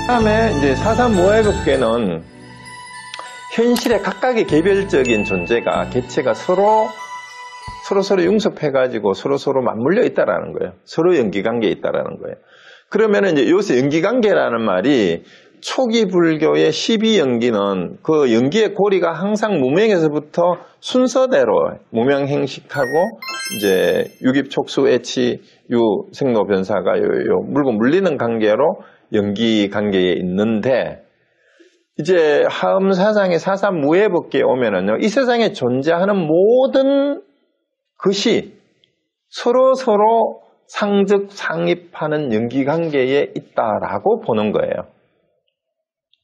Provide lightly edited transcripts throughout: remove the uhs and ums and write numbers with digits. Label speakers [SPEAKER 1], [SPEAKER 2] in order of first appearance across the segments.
[SPEAKER 1] 다음에 이제 사삼무해법계는 현실의 각각의 개별적인 존재가, 개체가 서로 융섭해가지고 서로 맞물려 있다라는 거예요. 서로 연기관계에 있다라는 거예요. 그러면은 이제 여기서 연기관계라는 말이 초기 불교의 12연기는 그 연기의 고리가 항상 무명에서부터 순서대로 무명행식하고 이제 유깁촉수 애치 유생로 변사가 요 물고 물리는 관계로 연기 관계에 있는데, 이제 하음사상의 사삼무해법계에 오면은요, 이 세상에 존재하는 모든 것이 서로 상적 상입하는 연기관계에 있다라고 보는 거예요.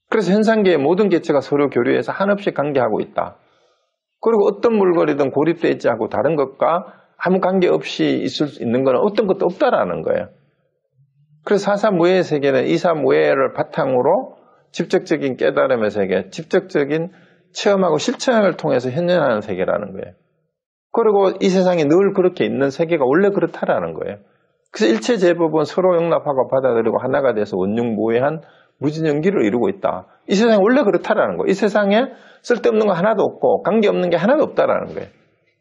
[SPEAKER 1] 그래서 현상계의 모든 개체가 서로 교류해서 한없이 관계하고 있다. 그리고 어떤 물건이든 고립되어 있지 않고 다른 것과 아무 관계없이 있을 수 있는 건 어떤 것도 없다라는 거예요. 그래서 사사무해의 세계는 이사무해를 바탕으로 직접적인 깨달음의 세계, 직접적인 체험하고 실천을 통해서 현현하는 세계라는 거예요. 그리고 이 세상에 늘 그렇게 있는 세계가 원래 그렇다라는 거예요. 그래서 일체 제법은 서로 용납하고 받아들이고 하나가 돼서 원흉무해한 무진연기를 이루고 있다. 이 세상이 원래 그렇다라는 거예요. 이 세상에 쓸데없는 거 하나도 없고 관계없는 게 하나도 없다라는 거예요.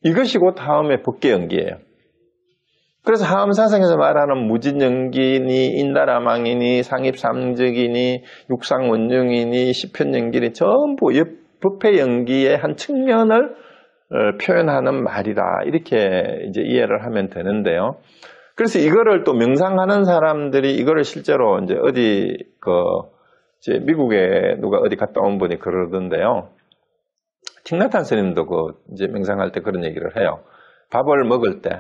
[SPEAKER 1] 이것이 곧 하음의 법계연기예요. 그래서 하음사상에서 말하는 무진연기니 인다라망이니 상입삼적이니 육상원흉이니 시편연기니 전부 법회연기의 한 측면을 표현하는 말이다. 이렇게 이제 이해를 하면 되는데요. 그래서 이거를 또 명상하는 사람들이 이거를 실제로 이제 어디 이제 미국에 누가 어디 갔다 온 분이 그러던데요. 틱나탄 스님도 이제 명상할 때 그런 얘기를 해요. 밥을 먹을 때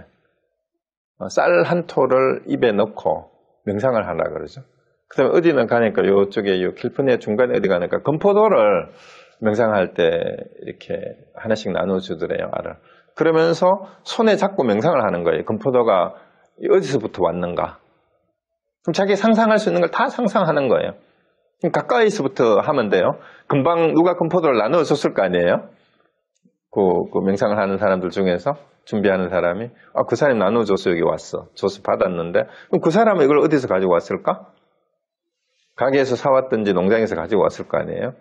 [SPEAKER 1] 쌀 한 토를 입에 넣고 명상을 하라 그러죠. 그 다음에 어디는 가니까 요쪽에 캘리포니아 중간에 어디 가니까 건포도를 명상할 때 이렇게 하나씩 나눠주더래요, 알을. 그러면서 손에 잡고 명상을 하는 거예요. 건포도가 어디서부터 왔는가. 그럼 자기 상상할 수 있는 걸 다 상상하는 거예요. 가까이서부터 하면 돼요. 금방 누가 건포도를 나눠줬을 거 아니에요? 그 명상을 하는 사람들 중에서 준비하는 사람이 그 사람이 나눠줘서 여기 왔어. 줘서 받았는데 그럼 그 사람은 이걸 어디서 가지고 왔을까? 가게에서 사왔든지 농장에서 가지고 왔을 거 아니에요?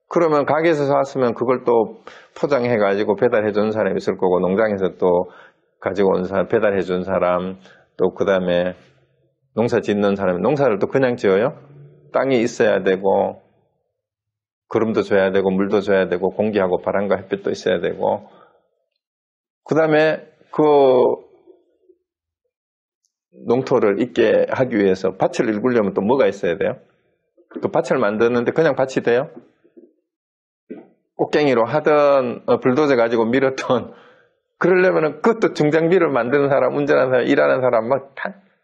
[SPEAKER 1] 그러면 가게에서 사왔으면 그걸 또 포장해가지고 배달해 준 사람이 있을 거고, 농장에서 또 가지고 온 사람, 배달해 준 사람, 또 그 다음에 농사 짓는 사람이 농사를 또 그냥 지어요? 땅이 있어야 되고, 거름도 줘야 되고, 물도 줘야 되고, 공기하고 바람과 햇빛도 있어야 되고, 그 다음에 그 농토를 있게 하기 위해서 밭을 일구려면 또 뭐가 있어야 돼요? 그 밭을 만드는데 그냥 밭이 돼요? 꽃갱이로 하든 불도저 가지고 밀었던, 그러려면은 그것도 중장비를 만드는 사람, 운전하는 사람, 일하는 사람 막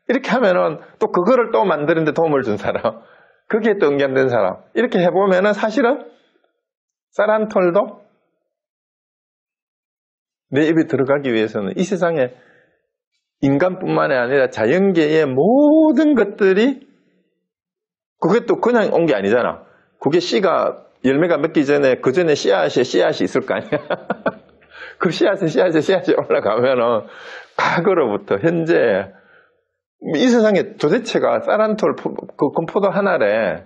[SPEAKER 1] 이렇게 하면은 또 그거를 또 만드는데 도움을 준 사람, 거기에 또 연결된 사람, 이렇게 해보면은 사실은 쌀 한 톨도 내 입에 들어가기 위해서는 이 세상에 인간뿐만이 아니라 자연계의 모든 것들이, 그게 또 그냥 온 게 아니잖아. 그게 씨가 열매가 맺기 전에 그 전에 씨앗이 있을 거 아니야. 그 씨앗이 올라가면은 과거로부터 현재 이 세상에 도대체가 쌀 한 톨 그 건포도 하나에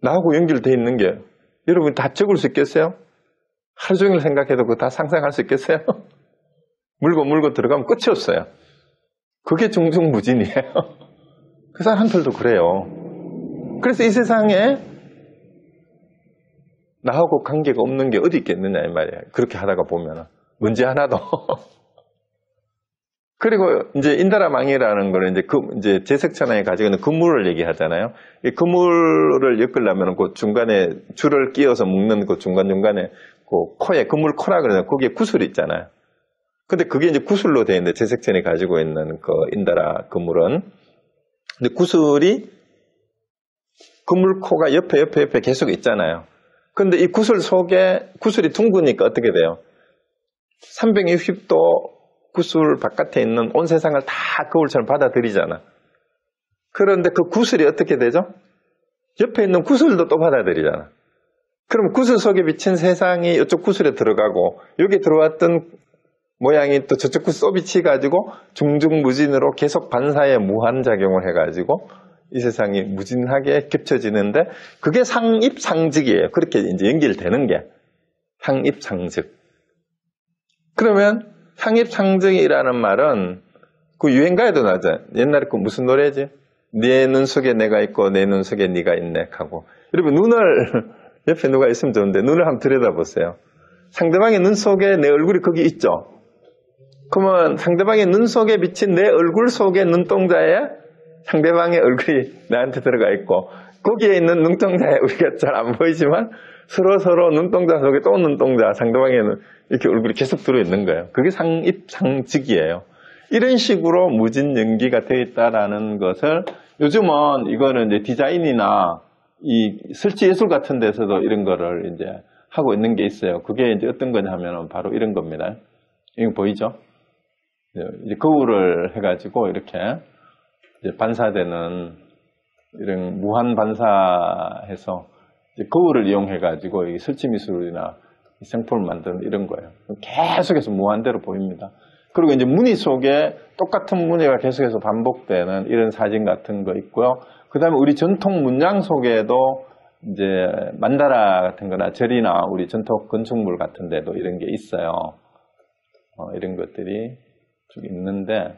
[SPEAKER 1] 나하고 연결되어 있는 게 여러분 다 적을 수 있겠어요? 하루 종일 생각해도 그거 다 상상할 수 있겠어요? 물고 들어가면 끝이 없어요. 그게 중중무진이에요. 그 쌀 한 톨도 그래요. 그래서 이 세상에 나하고 관계가 없는 게 어디 있겠느냐 이 말이에요. 그렇게 하다가 보면 문제 하나도. 그리고 이제 인다라망이라는 거는 이제 제석천왕이 가지고 있는 그물을 얘기하잖아요. 이 그물을 엮으려면 그 중간에 줄을 끼워서 묶는 그 중간중간에 그 코에 그물 코라 그러잖아요. 거기에 구슬이 있잖아요. 근데 그게 이제 구슬로 되어 있는데 제석천이 가지고 있는 그 인다라 그물은, 근데 구슬이 그물코가 옆에 계속 있잖아요. 근데 이 구슬 속에 구슬이 둥그니까 어떻게 돼요? 360도 구슬 바깥에 있는 온 세상을 다 거울처럼 받아들이잖아. 그런데 그 구슬이 어떻게 되죠? 옆에 있는 구슬도 또 받아들이잖아. 그럼 구슬 속에 비친 세상이 이쪽 구슬에 들어가고, 여기 들어왔던 모양이 또 저쪽 구슬 쏘비치 가지고 중중무진으로 계속 반사에 무한작용을 해가지고 이 세상이 무진하게 겹쳐지는데 그게 상입상즉이에요. 그렇게 이제 연결되는 게 상입상즉. 그러면 상입상즉이라는 말은 그 유행가에도 나죠. 옛날에 그 무슨 노래지? 내 눈 속에 내가 있고 내 눈 속에 네가 있네 하고. 여러분 눈을 옆에 누가 있으면 좋은데 눈을 한번 들여다보세요. 상대방의 눈 속에 내 얼굴이 거기 있죠. 그러면 상대방의 눈 속에 비친 내 얼굴 속에 눈동자에 상대방의 얼굴이 나한테 들어가 있고 거기에 있는 눈동자에 우리가 잘 안 보이지만 서로 눈동자 속에 또 눈동자 상대방의 이렇게 얼굴이 계속 들어있는 거예요. 그게 상입상즉이에요. 이런 식으로 무진연기가 되어 있다라는 것을 요즘은 이거는 이제 디자인이나 이 설치예술 같은 데서도 이런 거를 이제 하고 있는 게 있어요. 그게 이제 어떤 거냐 하면은 바로 이런 겁니다. 이거 보이죠? 이제 거울을 해가지고 이렇게 이제 반사되는 이런 무한 반사해서 이제 거울을 이용해가지고 이 설치 미술이나 생포를 만드는 이런 거예요. 계속해서 무한대로 보입니다. 그리고 이제 무늬 속에 똑같은 무늬가 계속해서 반복되는 이런 사진 같은 거 있고요. 그 다음에 우리 전통 문양 속에도 이제 만다라 같은 거나 절이나 우리 전통 건축물 같은 데도 이런 게 있어요. 이런 것들이 쭉 있는데,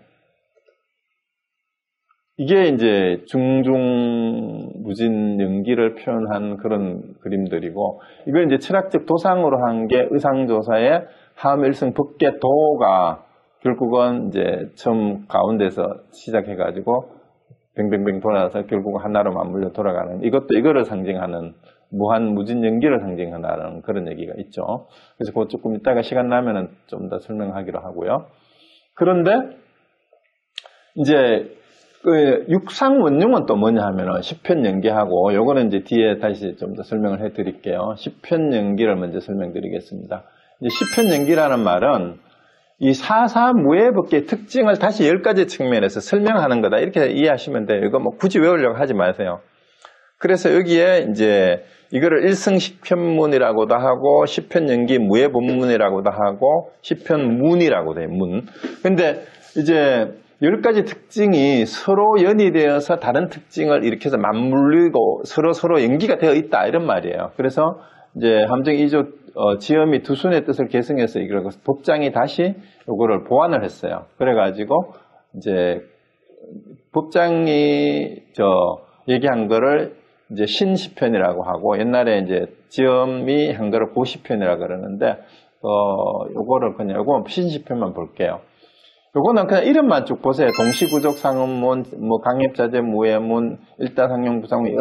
[SPEAKER 1] 이게 이제 중중무진 연기를 표현한 그런 그림들이고, 이걸 이제 철학적 도상으로 한 게 의상조사의 하암일승 법계도가 결국은 이제 처음 가운데서 시작해가지고 뱅뱅뱅 돌아서 결국 하나로 맞물려 돌아가는, 이것도 이거를 상징하는 무한 무진 연기를 상징한다는 그런 얘기가 있죠. 그래서 그거 조금 이따가 시간 나면은 좀 더 설명하기로 하고요. 그런데 이제 그 육상 원흉은 또 뭐냐 하면은 시편 연기하고, 요거는 이제 뒤에 다시 좀 더 설명을 해 드릴게요. 시편 연기를 먼저 설명드리겠습니다. 이제 시편 연기라는 말은 이 사사무예법계의 특징을 다시 10가지 측면에서 설명하는 거다, 이렇게 이해하시면 돼요. 이거 뭐 굳이 외우려고 하지 마세요. 그래서 여기에 이제 이거를 일승시편문이라고도 하고 시편연기 무예본문이라고도 하고 시편문이라고도 해요. 문. 근데 이제 10가지 특징이 서로 연이되어서 다른 특징을 일으켜서 맞물리고 서로 연기가 되어 있다, 이런 말이에요. 그래서 이제 함정 2조 지엄이 두순의 뜻을 계승해서 이걸 법장이 다시 이거를 보완을 했어요. 그래가지고 이제 법장이 얘기한 거를 이제 신시편이라고 하고, 옛날에 이제 지엄이 한 거를 고시편이라고 그러는데, 요거를 그냥 요거 신시편만 볼게요. 요거는 그냥 이름만 쭉 보세요. 동시구적 상음문, 뭐 강협자재 무예문, 일다상용 부상문,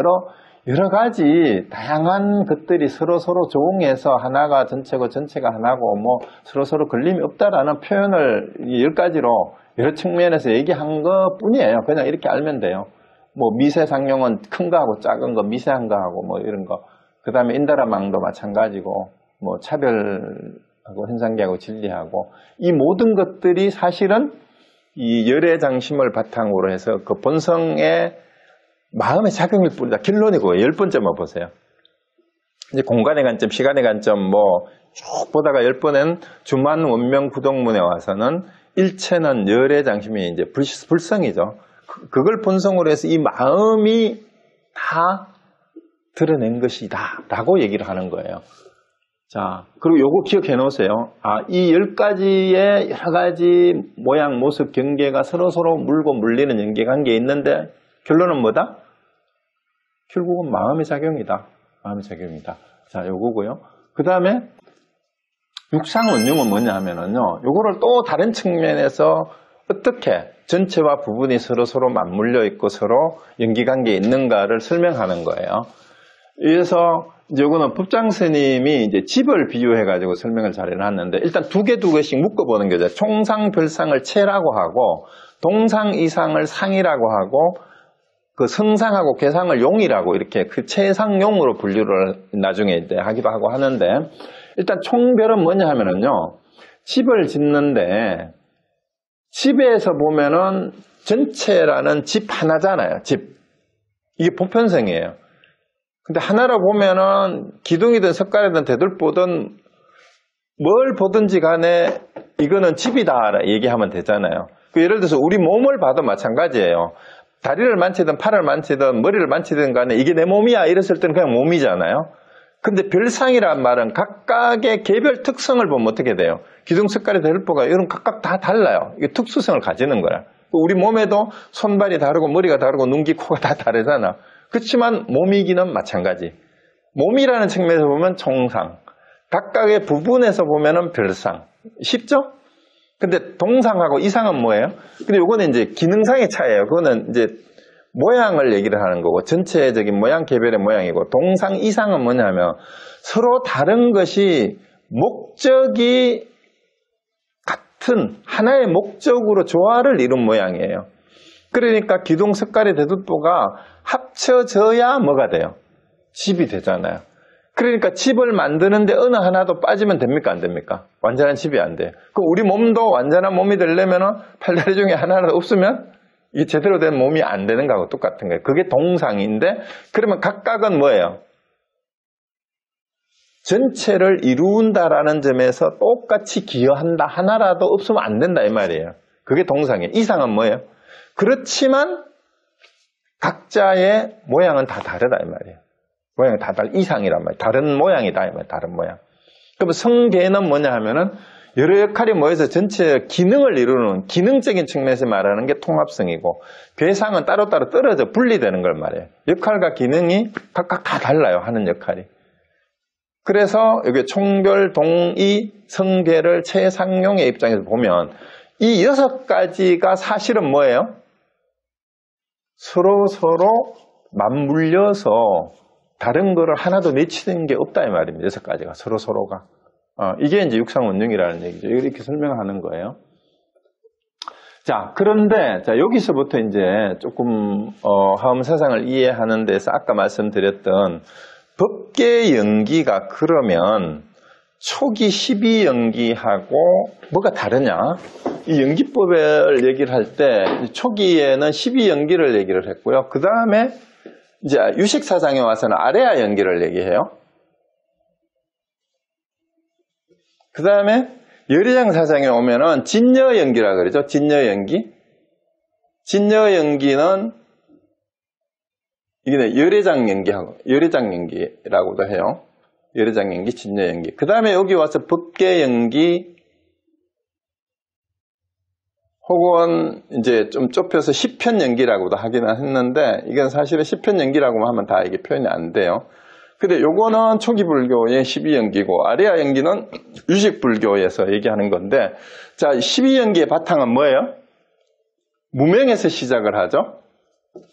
[SPEAKER 1] 여러 가지 다양한 것들이 서로 조응해서 하나가 전체고 전체가 하나고 뭐 서로 걸림이 없다라는 표현을 10가지로 여러 측면에서 얘기한 것 뿐이에요. 그냥 이렇게 알면 돼요. 뭐 미세상용은 큰 거하고 작은 거, 미세한 거하고 뭐 이런 거. 그 다음에 인다라망도 마찬가지고, 뭐 차별하고 현상계하고 진리하고, 이 모든 것들이 사실은 이 열애장심을 바탕으로 해서 그 본성의 마음의 작용일 뿐이다. 결론이고 10번째만 보세요. 이제 공간의 관점, 시간의 관점 뭐 쭉 보다가 10번엔 주만 원명 구동문에 와서는 일체는 열애장심이 이제 불성이죠. 그걸 본성으로 해서 이 마음이 다 드러낸 것이다 라고 얘기를 하는 거예요. 자, 그리고 요거 기억해 놓으세요. 이 10가지의 여러 가지 모양, 모습, 경계가 서로 물고 물리는 연계관계에 있는데 결론은 뭐다? 결국은 마음의 작용이다. 마음의 작용이다. 자, 요거고요. 그 다음에 육상원흉은 뭐냐 하면은요, 요거를 또 다른 측면에서 어떻게 전체와 부분이 서로 맞물려 있고 서로 연기관계에 있는가를 설명하는 거예요. 그래서 이제 요거는 법장 스님이 이제 집을 비유해가지고 설명을 잘 해놨는데, 일단 두 개씩 묶어보는 거죠. 총상별상을 체라고 하고, 동상이상을 상이라고 하고, 그 성상하고 괴상을 용이라고 이렇게 그 체상용으로 분류를 나중에 이제 하기도 하고 하는데, 일단 총별은 뭐냐 하면은요, 집을 짓는데, 집에서 보면은 전체라는 집 하나잖아요. 집. 이게 보편성이에요. 근데 하나로 보면은 기둥이든 석가래든 대들보든 뭘 보든지 간에 이거는 집이다 얘기하면 되잖아요. 예를 들어서 우리 몸을 봐도 마찬가지예요. 다리를 만지든 팔을 만지든 머리를 만지든 간에 이게 내 몸이야 이랬을 때는 그냥 몸이잖아요. 근데 별상이란 말은 각각의 개별 특성을 보면 어떻게 돼요? 기둥석가리 대들보가 이런 각각 다 달라요. 이게 특수성을 가지는 거야. 우리 몸에도 손발이 다르고 머리가 다르고 눈, 귀, 코가 다 다르잖아. 그렇지만 몸이기는 마찬가지. 몸이라는 측면에서 보면 총상, 각각의 부분에서 보면은 별상. 쉽죠? 근데 동상하고 이상은 뭐예요? 근데 요거는 이제 기능상의 차이예요. 그거는 이제 모양을 얘기를 하는 거고 전체적인 모양, 개별의 모양이고 동상, 이상은 뭐냐면 서로 다른 것이 목적이 같은 하나의 목적으로 조화를 이룬 모양이에요. 그러니까 기둥석가리 대두보가 합쳐져야 뭐가 돼요? 집이 되잖아요. 그러니까 집을 만드는데 어느 하나도 빠지면 됩니까? 안 됩니까? 완전한 집이 안 돼요. 그럼 우리 몸도 완전한 몸이 되려면 팔다리 중에 하나라도 없으면 이 제대로 된 몸이 안 되는 거하고 똑같은 거예요. 그게 동상인데 그러면 각각은 뭐예요? 전체를 이룬다라는 점에서 똑같이 기여한다. 하나라도 없으면 안 된다 이 말이에요. 그게 동상이에요. 이상은 뭐예요? 그렇지만 각자의 모양은 다 다르다 이 말이에요. 모양이 다 다르다. 이상이란 말이에요. 다른 모양이다 이 말이에요. 다른 모양. 그럼 성계는 뭐냐 하면은 여러 역할이 모여서 전체 기능을 이루는 기능적인 측면에서 말하는 게 통합성이고 괴상은 따로따로 떨어져 분리되는 걸 말해요. 역할과 기능이 각각 다 달라요. 하는 역할이. 그래서 여기 총별, 동의, 성계를 최상용의 입장에서 보면 이 6가지가 사실은 뭐예요? 서로 맞물려서 다른 거를 하나도 내치는 게 없다 이 말입니다. 6가지가 서로가. 이게 이제 육상원흉이라는 얘기죠. 이렇게 설명하는 거예요. 자, 그런데, 여기서부터 이제 조금, 화엄사상을 이해하는 데서 아까 말씀드렸던 법계 연기가 그러면 초기 12연기하고 뭐가 다르냐? 이 연기법을 얘기를 할 때 초기에는 12연기를 얘기를 했고요. 그 다음에 이제 유식사상에 와서는 아레아 연기를 얘기해요. 그 다음에 열애장 사상에 오면은 진여연기라 그러죠. 진여연기. 진여연기는 이게 열애장 연기하고 열애장 연기라고도 해요. 열애장 연기, 진여연기. 그 다음에 여기 와서 법계 연기 혹은 이제 좀 좁혀서 시편 연기라고도 하기는 했는데 이건 사실은 시편 연기라고 하면 다 이게 표현이 안 돼요. 근데 요거는 초기 불교의 12연기고 아레아 연기는 유식 불교에서 얘기하는 건데 자, 12연기의 바탕은 뭐예요? 무명에서 시작을 하죠.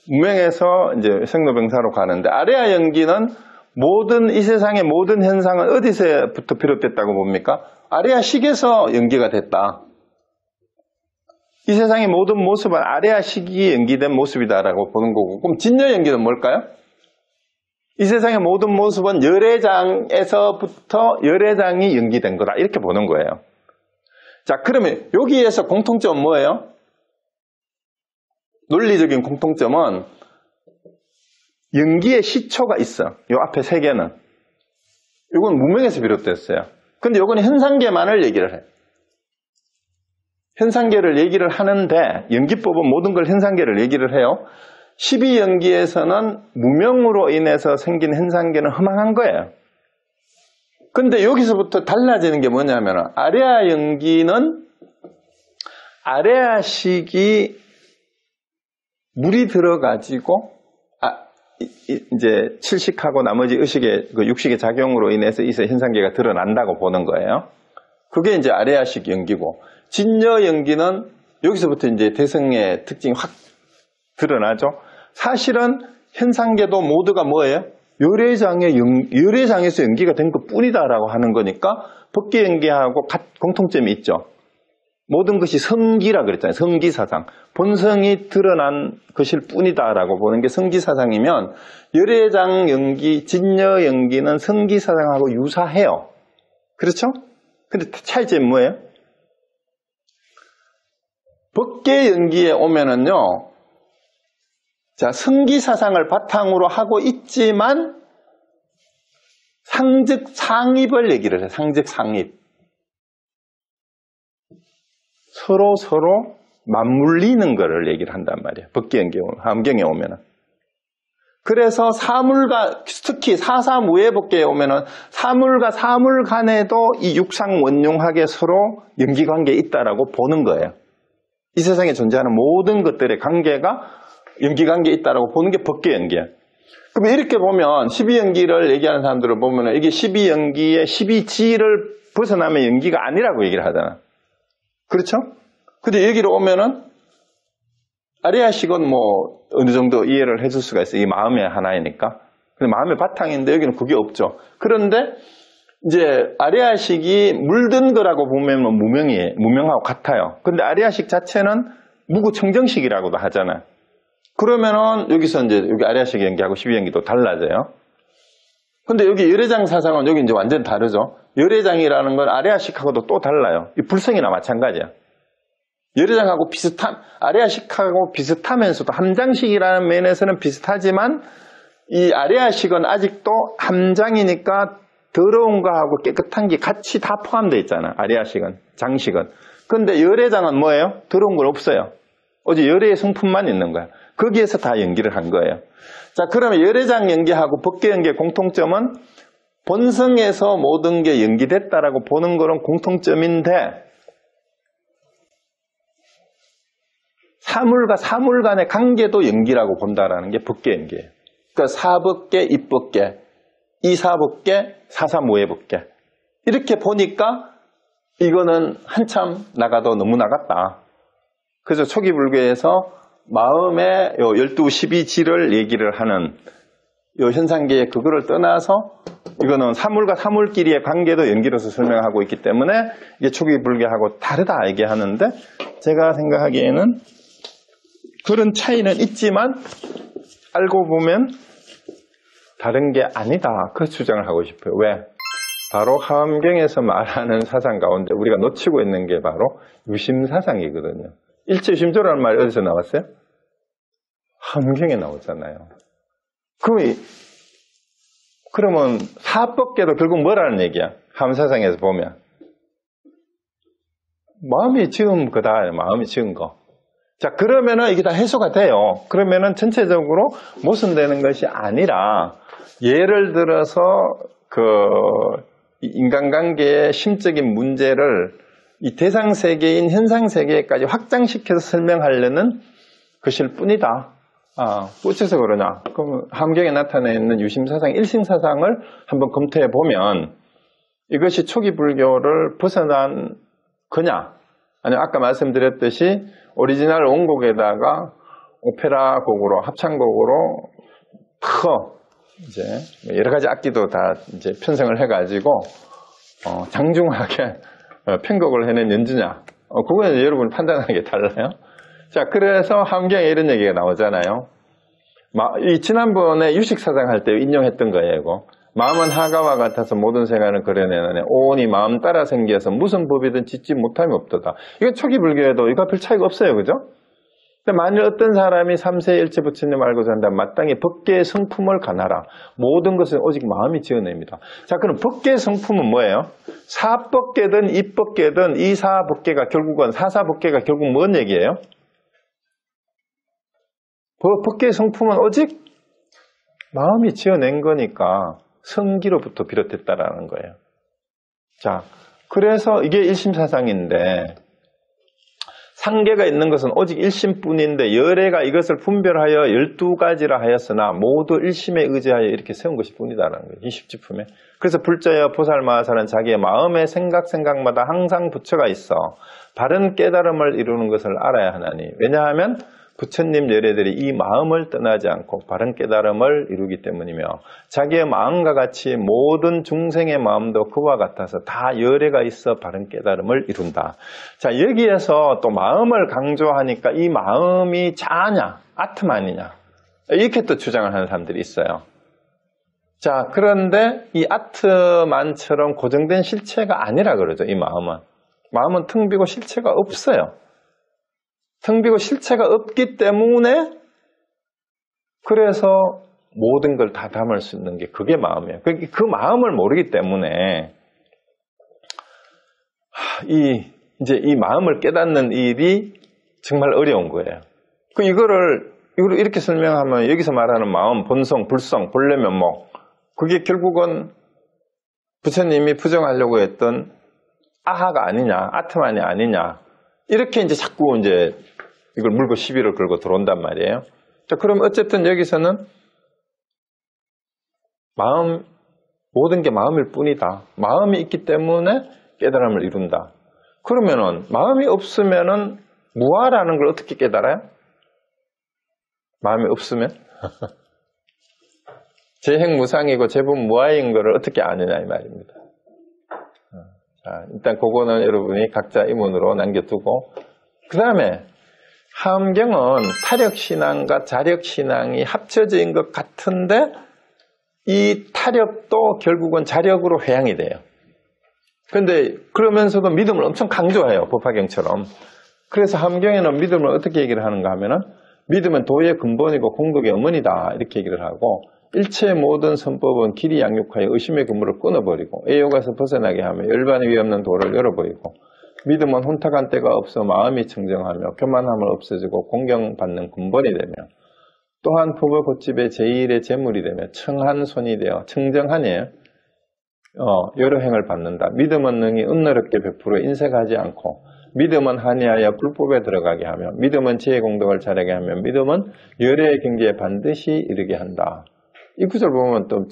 [SPEAKER 1] 무명에서 이제 생로병사로 가는데 아레아 연기는 이 세상의 모든 현상은 어디서부터 비롯됐다고 봅니까? 아레아 식에서 연기가 됐다. 이 세상의 모든 모습은 아레아 식이 연기된 모습이다라고 보는 거고 그럼 진여 연기는 뭘까요? 이 세상의 모든 모습은 열애장에서부터 열애장이 연기된 거다. 이렇게 보는 거예요. 자, 그러면 여기에서 공통점은 뭐예요? 논리적인 공통점은 연기의 시초가 있어. 요 앞에 3개는. 이건 무명에서 비롯됐어요. 근데 요거는 현상계만을 얘기를 해요. 현상계를 얘기를 하는데 연기법은 모든 걸 현상계를 얘기를 해요. 12연기에서는 무명으로 인해서 생긴 현상계는 허망한 거예요. 근데 여기서부터 달라지는 게 뭐냐면 아레아 연기는 아레아식이 물이 들어가지고 이제 칠식하고 나머지 의식의 그 육식의 작용으로 인해서 이 현상계가 드러난다고 보는 거예요. 그게 이제 아레아식 연기고 진여 연기는 여기서부터 이제 대성의 특징이 확 드러나죠. 사실은 현상계도 모두가 뭐예요? 열애장에서 연기가 된 것 뿐이다라고 하는 거니까 법계 연기하고 공통점이 있죠. 모든 것이 성기라 그랬잖아요. 성기사상. 본성이 드러난 것일 뿐이다라고 보는 게 성기사상이면 열애장 연기, 진여 연기는 성기사상하고 유사해요. 그렇죠? 근데 차이점이 뭐예요? 법계 연기에 오면은요, 자, 성기사상을 바탕으로 하고 있지만 상즉 상입을 얘기를 해요. 상즉 상입. 서로 맞물리는 거를 얘기를 한단 말이에요. 법계연계, 함경에 오면은. 그래서 사물과, 특히 사사무예법계에 오면은 사물과 사물 간에도 이 육상원용학에 서로 연기관계에 있다라고 보는 거예요. 이 세상에 존재하는 모든 것들의 관계가 연기관계에 있다라고 보는 게 법계연계예요. 그럼 이렇게 보면 12연기를 얘기하는 사람들을 보면 이게 12연기의 12지를 벗어나면 연기가 아니라고 얘기를 하잖아. 그렇죠? 근데 여기로 오면은 아리아식은 뭐 어느 정도 이해를 해줄 수가 있어요. 이 마음의 하나이니까. 근데 마음의 바탕인데 여기는 그게 없죠. 그런데 이제 아리아식이 물든 거라고 보면 무명하고 같아요. 근데 아리아식 자체는 무구청정식이라고도 하잖아요. 그러면은 여기서 이제 여기 아리아식 연기하고 12연기도 달라져요. 근데 여기 열애장 사상은 여기 이제 완전 다르죠. 열애장이라는 건 아리아식하고도 또 달라요. 이 불성이나 마찬가지야. 열애장하고 아리아식하고 비슷하면서도 함장식이라는 면에서는 비슷하지만 이 아리아식은 아직도 함장이니까 더러운 거하고 깨끗한 게 같이 다 포함되어 있잖아. 아리아식은, 장식은. 근데 열애장은 뭐예요? 더러운 건 없어요. 오직 열애의 성품만 있는 거야. 거기에서 다 연기를 한 거예요. 자, 그러면 열애장 연기하고 법계 연기의 공통점은 본성에서 모든 게 연기됐다라고 보는 거는 공통점인데 사물과 사물 간의 관계도 연기라고 본다라는 게 법계 연기예요. 그러니까 사법계, 입법계, 이사법계, 사사무예법계. 이렇게 보니까 이거는 한참 나가도 너무 나갔다. 그래서 초기 불교에서 마음의 12, 12지를 얘기를 하는 요 현상계의 그거를 떠나서 이거는 사물과 사물끼리의 관계도 연기로서 설명하고 있기 때문에 이게 초기 불교하고 다르다 얘기하는데 제가 생각하기에는 그런 차이는 있지만 알고 보면 다른 게 아니다. 그 주장을 하고 싶어요. 왜? 바로 하엄경에서 말하는 사상 가운데 우리가 놓치고 있는 게 바로 유심사상이거든요. 일체유심조라는 말이 어디서 나왔어요? 하엄경에 나오잖아요. 그러면 사법계도 결국 뭐라는 얘기야? 하엄사상에서 보면 마음이 지은 거다. 마음이 지은 거. 자, 그러면은 이게 다 해소가 돼요. 그러면은 전체적으로 모순되는 것이 아니라 예를 들어서 인간관계의 심적인 문제를 이 대상세계인 현상세계까지 확장시켜서 설명하려는 것일 뿐이다. 어째서 그러냐? 그럼 함경에 나타나 있는 유심사상, 일심사상을 한번 검토해 보면 이것이 초기 불교를 벗어난 거냐? 아니면 아까 말씀드렸듯이 오리지널 원곡에다가 오페라 곡으로, 합창곡으로 이제 여러 가지 악기도 다 이제 편성을 해가지고 장중하게 편곡을 해낸 연주냐? 그거는 여러분 판단하는 게 달라요. 자, 그래서 함경에 이런 얘기가 나오잖아요. 이 지난번에 유식사상 할 때 인용했던 거예요, 이거. 마음은 하가와 같아서 모든 생활은 그려내는 오온이 마음 따라 생겨서 무슨 법이든 짓지 못함이 없도다. 이건 초기 불교에도 이거 별 차이가 없어요, 그죠? 근데 만일 어떤 사람이 삼세일체 부처님 알고 산다면 마땅히 법계의 성품을 가나라. 모든 것은 오직 마음이 지어냅니다. 자, 그럼 법계의 성품은 뭐예요? 사법계든 입법계든 이사법계가 결국은 사사법계가 결국 뭔 얘기예요? 법계의 성품은 오직 마음이 지어낸 거니까 성기로부터 비롯했다라는 거예요. 자, 그래서 이게 일심사상인데 상계가 있는 것은 오직 일심뿐인데 열애가 이것을 분별하여 12가지라 하였으나 모두 일심에 의지하여 이렇게 세운 것이 뿐이다라는 거예요. 이 십지품에. 그래서 불자여 보살마하살은 자기의 마음의 생각마다 항상 부처가 있어 바른 깨달음을 이루는 것을 알아야 하나니. 왜냐하면 부처님 열애들이 이 마음을 떠나지 않고 바른 깨달음을 이루기 때문이며 자기의 마음과 같이 모든 중생의 마음도 그와 같아서 다 열애가 있어 바른 깨달음을 이룬다. 자, 여기에서 또 마음을 강조하니까 이 마음이 자아냐 아트만이냐 이렇게 또 주장을 하는 사람들이 있어요. 자, 그런데 이 아트만처럼 고정된 실체가 아니라 그러죠. 이 마음은 텅 비고 실체가 없어요. 텅 비고 실체가 없기 때문에 그래서 모든 걸 다 담을 수 있는 게 그게 마음이에요. 그 마음을 모르기 때문에 이제 이 마음을 깨닫는 일이 정말 어려운 거예요. 이거를 이렇게 설명하면 여기서 말하는 마음, 본성, 불성, 본래 면목, 그게 결국은 부처님이 부정하려고 했던 아하가 아니냐, 아트만이 아니냐, 이렇게 이제 자꾸 이제 이걸 물고 시비를 걸고 들어온단 말이에요. 자, 그럼 어쨌든 여기서는 마음, 모든 게 마음일 뿐이다. 마음이 있기 때문에 깨달음을 이룬다. 그러면은 마음이 없으면은 무아라는 걸 어떻게 깨달아요? 마음이 없으면? 재행무상이고 재분무아인 거를 어떻게 아느냐 이 말입니다. 자, 일단 그거는 여러분이 각자 의문으로 남겨두고, 그 다음에 하엄경은 타력신앙과 자력신앙이 합쳐진 것 같은데 이 타력도 결국은 자력으로 회양이 돼요. 그런데 그러면서도 믿음을 엄청 강조해요. 법화경처럼. 그래서 하엄경에는 믿음을 어떻게 얘기를 하는가 하면은 믿음은 도의 근본이고 공덕의 어머니다 이렇게 얘기를 하고, 일체 모든 선법은 길이 양육하여 의심의 그물을 끊어버리고 애욕에서 벗어나게 하며 열반의 위없는 도를 열어버리고, 믿음은 혼탁한 때가 없어 마음이 청정하며 교만함을 없애주고 공경받는 근본이 되며, 또한 법의 곶집의 제1의 제물이 되며 청한 손이 되어 청정하니 여러 행을 받는다. 믿음은 능히 은너럽게 베풀어 인색하지 않고, 믿음은 한이하여 불법에 들어가게 하며, 믿음은 지혜 공덕을 잘하게 하며, 믿음은 열애의 경지에 반드시 이르게 한다. 이 구절 보면 또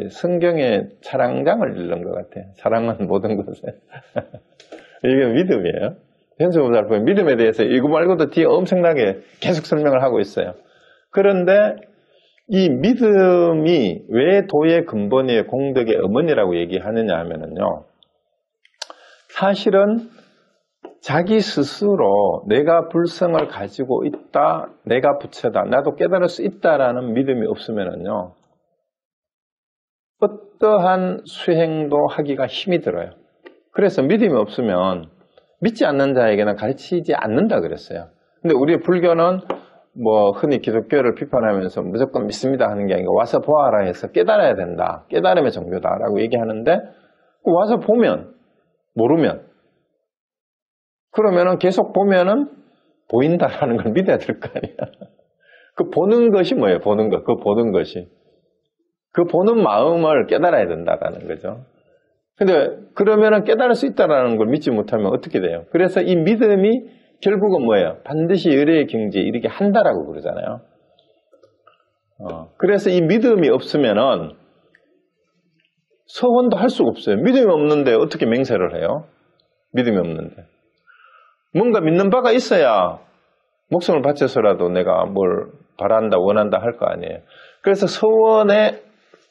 [SPEAKER 1] 성경의 차량장을 읽는 것 같아요. 사랑은 모든 것에. 이게 믿음이에요. 현수보살 보면 믿음에 대해서 이거 말고도 뒤에 엄청나게 계속 설명을 하고 있어요. 그런데 이 믿음이 왜 도의 근본이에요, 공덕의 어머니라고 얘기하느냐 하면은요, 사실은 자기 스스로 내가 불성을 가지고 있다, 내가 부처다, 나도 깨달을 수 있다라는 믿음이 없으면은요, 어떠한 수행도 하기가 힘이 들어요. 그래서 믿음이 없으면 믿지 않는 자에게는 가르치지 않는다 그랬어요. 근데 우리 불교는 뭐 흔히 기독교를 비판하면서 무조건 믿습니다 하는 게 아니고 와서 보아라 해서 깨달아야 된다, 깨달음의 종교다라고 얘기하는데, 와서 보면, 모르면, 그러면은 계속 보면은 보인다라는 걸 믿어야 될 거 아니야. 그 보는 것이 뭐예요? 보는 것. 그 보는 것이. 그 보는 마음을 깨달아야 된다라는 거죠. 근데 그러면은 깨달을 수 있다라는 걸 믿지 못하면 어떻게 돼요? 그래서 이 믿음이 결국은 뭐예요? 반드시 열애의 경지에 이르게 한다라고 그러잖아요. 그래서 이 믿음이 없으면은 서원도 할 수가 없어요. 믿음이 없는데 어떻게 맹세를 해요? 믿음이 없는데. 뭔가 믿는 바가 있어야 목숨을 바쳐서라도 내가 뭘 바란다, 원한다 할 거 아니에요. 그래서 서원에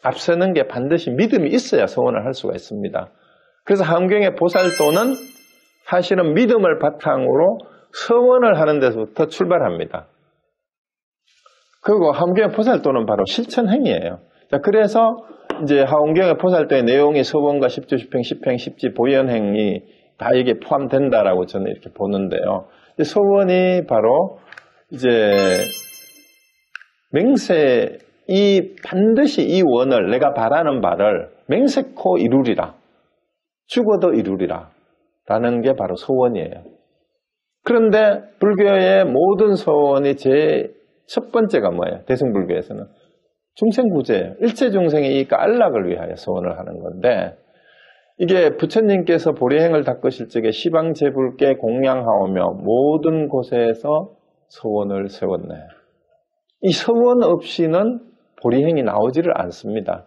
[SPEAKER 1] 앞서는 게 반드시 믿음이 있어야 서원을 할 수가 있습니다. 그래서 하엄경의 보살도는 사실은 믿음을 바탕으로 서원을 하는 데서부터 출발합니다. 그리고 하엄경의 보살도는 바로 실천행위예요. 자, 그래서 이제 하엄경의 보살도의 내용이 서원과 십주, 십행, 십행, 십지, 보현행이 다 이게 포함된다라고 저는 이렇게 보는데요. 서원이 바로 이제 맹세, 반드시 이 원을, 내가 바라는 바를 맹세코 이루리라, 죽어도 이루리라 라는 게 바로 소원이에요. 그런데 불교의 모든 소원이 제 첫 번째가 뭐예요? 대승불교에서는 중생구제예요. 일체 중생의 이익과 안락을 위하여 소원을 하는 건데, 이게 부처님께서 보리행을 닦으실 적에 시방제불께 공양하오며 모든 곳에서 소원을 세웠네. 이 소원 없이는 보리행이 나오지를 않습니다.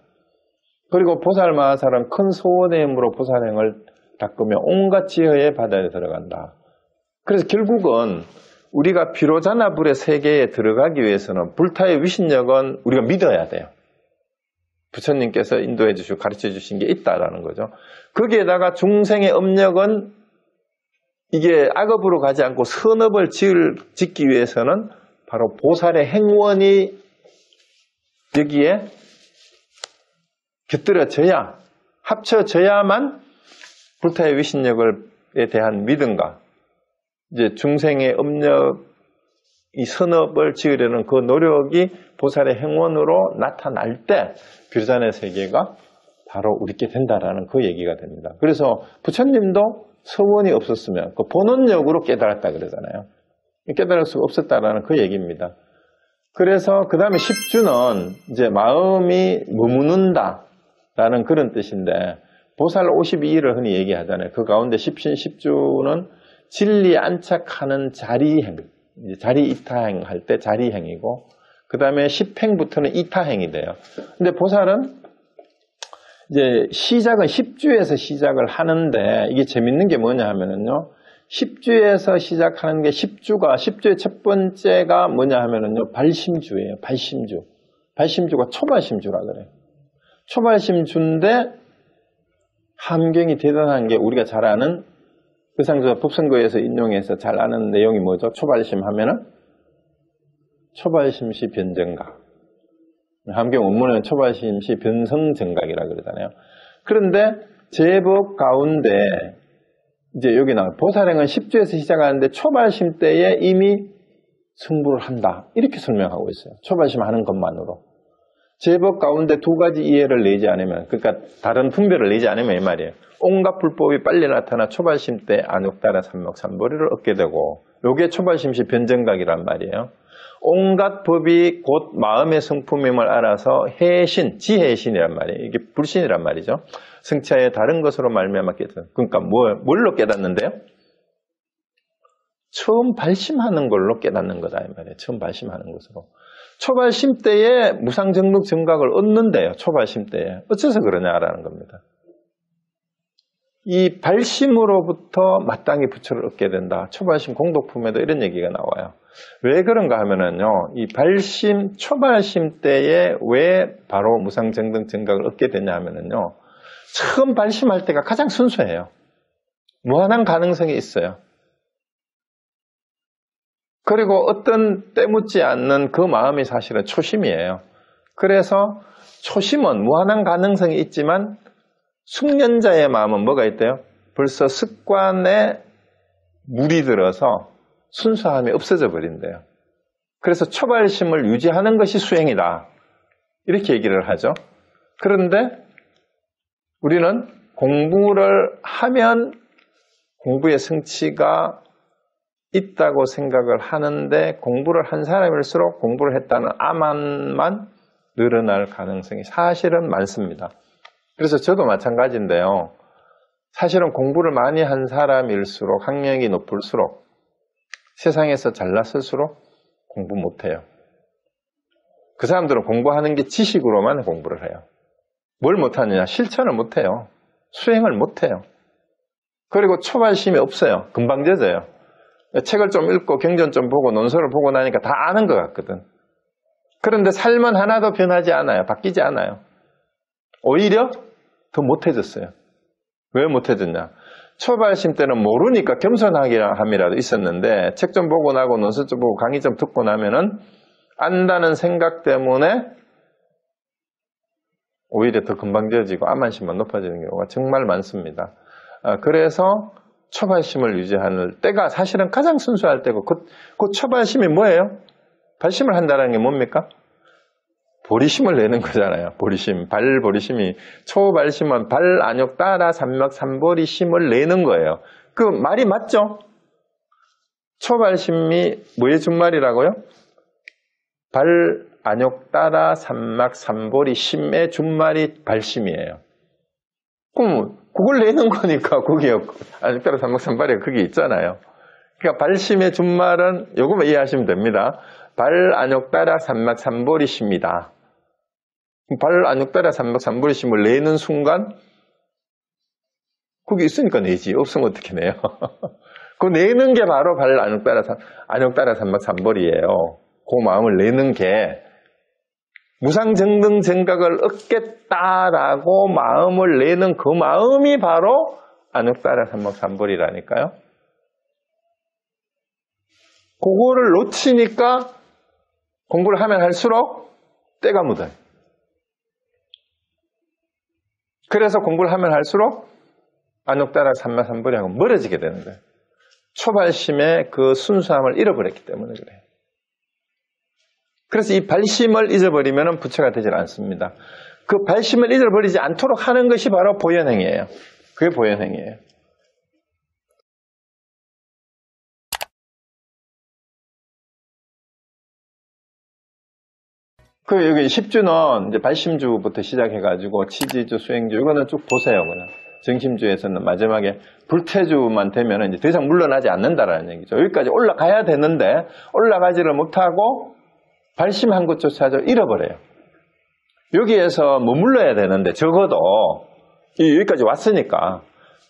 [SPEAKER 1] 그리고 보살마하살은 큰 소원의 힘으로 보살행을 닦으며 온갖 지혜의 바다에 들어간다. 그래서 결국은 우리가 비로자나불의 세계에 들어가기 위해서는 불타의 위신력은 우리가 믿어야 돼요. 부처님께서 인도해 주시고 가르쳐 주신 게 있다라는 거죠. 거기에다가 중생의 업력은 이게 악업으로 가지 않고 선업을 짓기 위해서는 바로 보살의 행원이 여기에 곁들여져야, 합쳐져야만 불타의 위신력에 대한 믿음과 이제 중생의 업력, 이 선업을 지으려는 그 노력이 보살의 행원으로 나타날 때 비로자나의 세계가 바로 우리께 된다라는 그 얘기가 됩니다. 그래서 부처님도 서원이 없었으면 그 본원력으로 깨달았다 그러잖아요. 깨달을 수가 없었다라는 그 얘기입니다. 그래서 그 다음에 10주는 이제 마음이 머무는다라는 그런 뜻인데, 보살 52일을 흔히 얘기하잖아요. 그 가운데 10신 10주는 진리 안착하는 자리행, 자리 이타행 할 때 자리행이고, 그 다음에 10행부터는 이타행이 돼요. 근데 보살은 이제 시작은 10주에서 시작을 하는데, 이게 재밌는 게 뭐냐 하면은요, 10주에서 시작하는 게 10주의 첫 번째가 뭐냐 하면은요, 발심주예요. 발심주. 발심주가 초발심주라 그래요. 초발심주인데, 함경이 대단한 게 우리가 잘 아는 의상조사 법선거에서 인용해서 잘 아는 내용이 뭐죠? 초발심 하면은 초발심시 변정각. 함경 원문에는 초발심시 변성정각이라 그러잖아요. 그런데 제법 가운데 이제 여기 나와 보살행은 10주에서 시작하는데 초발심 때에 이미 승부를 한다. 이렇게 설명하고 있어요. 초발심 하는 것만으로. 제법 가운데 두 가지 이해를 내지 않으면, 그러니까 다른 분별을 내지 않으면 이 말이에요. 온갖 불법이 빨리 나타나 초발심 때 안욕따라 삼목삼보리를 얻게 되고, 요게 초발심시 변정각이란 말이에요. 온갖 법이 곧 마음의 성품임을 알아서 해신, 지해신이란 말이에요. 이게 불신이란 말이죠. 성차의 다른 것으로 말미암아 깨닫는. 그러니까 뭘로 깨닫는데요? 처음 발심하는 걸로 깨닫는 거다 이 말이에요. 처음 발심하는 것으로. 초발심 때에 무상정득 정각을 얻는데요. 초발심 때에. 어째서 그러냐라는 겁니다. 이 발심으로부터 마땅히 부처를 얻게 된다. 초발심 공독품에도 이런 얘기가 나와요. 왜 그런가 하면은요, 이 발심, 초발심 때에 왜 바로 무상정등 정각을 얻게 되냐 하면은요, 처음 발심할 때가 가장 순수해요. 무한한 가능성이 있어요. 그리고 어떤 때묻지 않는 그 마음이 사실은 초심이에요. 그래서 초심은 무한한 가능성이 있지만 숙련자의 마음은 뭐가 있대요? 벌써 습관에 물이 들어서 순수함이 없어져 버린대요. 그래서 초발심을 유지하는 것이 수행이다. 이렇게 얘기를 하죠. 그런데 우리는 공부를 하면 공부의 성취가 있다고 생각을 하는데, 공부를 한 사람일수록 공부를 했다는 암만 늘어날 가능성이 사실은 많습니다. 그래서 저도 마찬가지인데요. 사실은 공부를 많이 한 사람일수록, 학력이 높을수록, 세상에서 잘났을수록 공부 못해요. 그 사람들은 공부하는 게 지식으로만 공부를 해요. 뭘 못하느냐? 실천을 못해요. 수행을 못해요. 그리고 초발심이 없어요. 금방 젖어요. 책을 좀 읽고 경전 좀 보고 논설을 보고 나니까 다 아는 것 같거든. 그런데 삶은 하나도 변하지 않아요. 바뀌지 않아요. 오히려 더 못해졌어요. 왜 못해졌냐? 초발심 때는 모르니까 겸손함이라도 있었는데, 책 좀 보고 나고 논설 좀 보고 강의 좀 듣고 나면은 안다는 생각 때문에 오히려 더 금방 져지고 암만심만 높아지는 경우가 정말 많습니다. 그래서 초발심을 유지하는 때가 사실은 가장 순수할 때고, 그 초발심이 뭐예요? 발심을 한다는 게 뭡니까? 보리심을 내는 거잖아요. 보리심, 발보리심이, 초발심은 발안욕 따라 삼막 삼보리심을 내는 거예요. 그 말이 맞죠? 초발심이 뭐의 준말이라고요? 발안욕 따라 삼막 삼보리심의 준말이 발심이에요. 그럼 그걸 내는 거니까 그게 안욕 따라 삼막 삼보리가 그게 있잖아요. 그러니까 발심의 준말은 요거만 이해하시면 됩니다. 발안욕 따라 삼막 삼보리심이다. 발안욕 따라 삼막 삼보리심을 내는 순간 그게 있으니까 내지. 없으면 어떻게 내요? 그 내는 게 바로 발안욕 따라 삼막 삼보리예요. 그 마음을 내는 게 무상정등 정각을 얻겠다라고 마음을 내는 그 마음이 바로 안욕 따라 삼막 삼보리라니까요. 그거를 놓치니까 공부를 하면 할수록 때가 묻어요. 그래서 공부를 하면 할수록 안욕 따라 삼막 삼보리하고 멀어지게 되는 거예요. 초발심의 그 순수함을 잃어버렸기 때문에 그래요. 그래서 이 발심을 잊어버리면 부처가 되질 않습니다. 그 발심을 잊어버리지 않도록 하는 것이 바로 보현행이에요. 그게 보현행이에요. 그 여기 10주는 이제 발심주부터 시작해가지고 치지주, 수행주 이거는 쭉 보세요. 그냥 정심주에서는 마지막에 불태주만 되면 이제 더 이상 물러나지 않는다라는 얘기죠. 여기까지 올라가야 되는데 올라가지를 못하고 발심한 것조차도 잃어버려요. 여기에서 머물러야 되는데 적어도 여기까지 왔으니까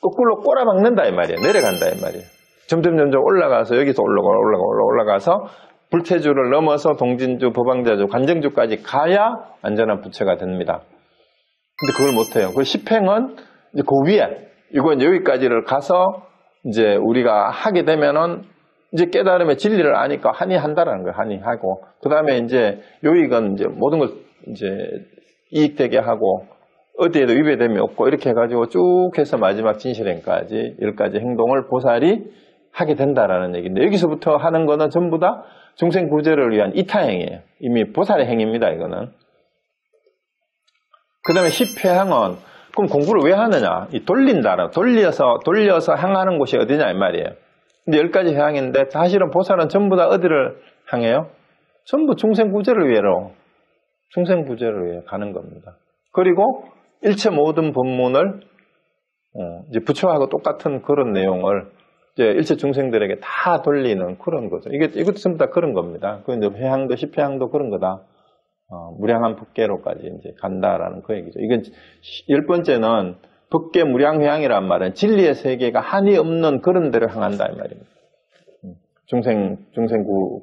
[SPEAKER 1] 거꾸로 꼬라박는다 이 말이에요. 내려간다 이 말이에요. 점점 올라가서 여기서 올라가서 불태주를 넘어서 동진주, 법왕자주, 관정주까지 가야 안전한 부처가 됩니다. 근데 그걸 못해요. 그 십행은 이제 그 위에 이건 여기까지를 가서 이제 우리가 하게 되면은 이제 깨달음의 진리를 아니까 한이한다라는 거예요. 한이하고 그 다음에 이제 요익은 이제 모든 걸 이제 이익되게 하고 어디에도 위배됨이 없고 이렇게 해가지고 쭉 해서 마지막 진실행까지 10가지 행동을 보살이 하게 된다라는 얘기인데 여기서부터 하는 거는 전부 다 중생 구제를 위한 이타행이에요. 이미 보살의 행입니다. 이거는. 그 다음에 십회항은 그럼 공부를 왜 하느냐? 이 돌린다라 돌려서 향하는 곳이 어디냐 이 말이에요. 근데 10가지 회항인데 사실은 보살은 전부 다 어디를 향해요? 전부 중생 구제를 위해로 중생 구제를 위해 가는 겁니다. 그리고 일체 모든 법문을 이제 부처하고 똑같은 그런 내용을 이제 일체 중생들에게 다 돌리는 그런 거죠. 이것도 전부 다 그런 겁니다. 그 이제 회항도 십회항도 그런 거다. 무량한 법계로까지 이제 간다라는 그 얘기죠. 이건 10번째는 법계 무량회항이란 말은 진리의 세계가 한이 없는 그런 데로 향한다 이 말입니다. 중생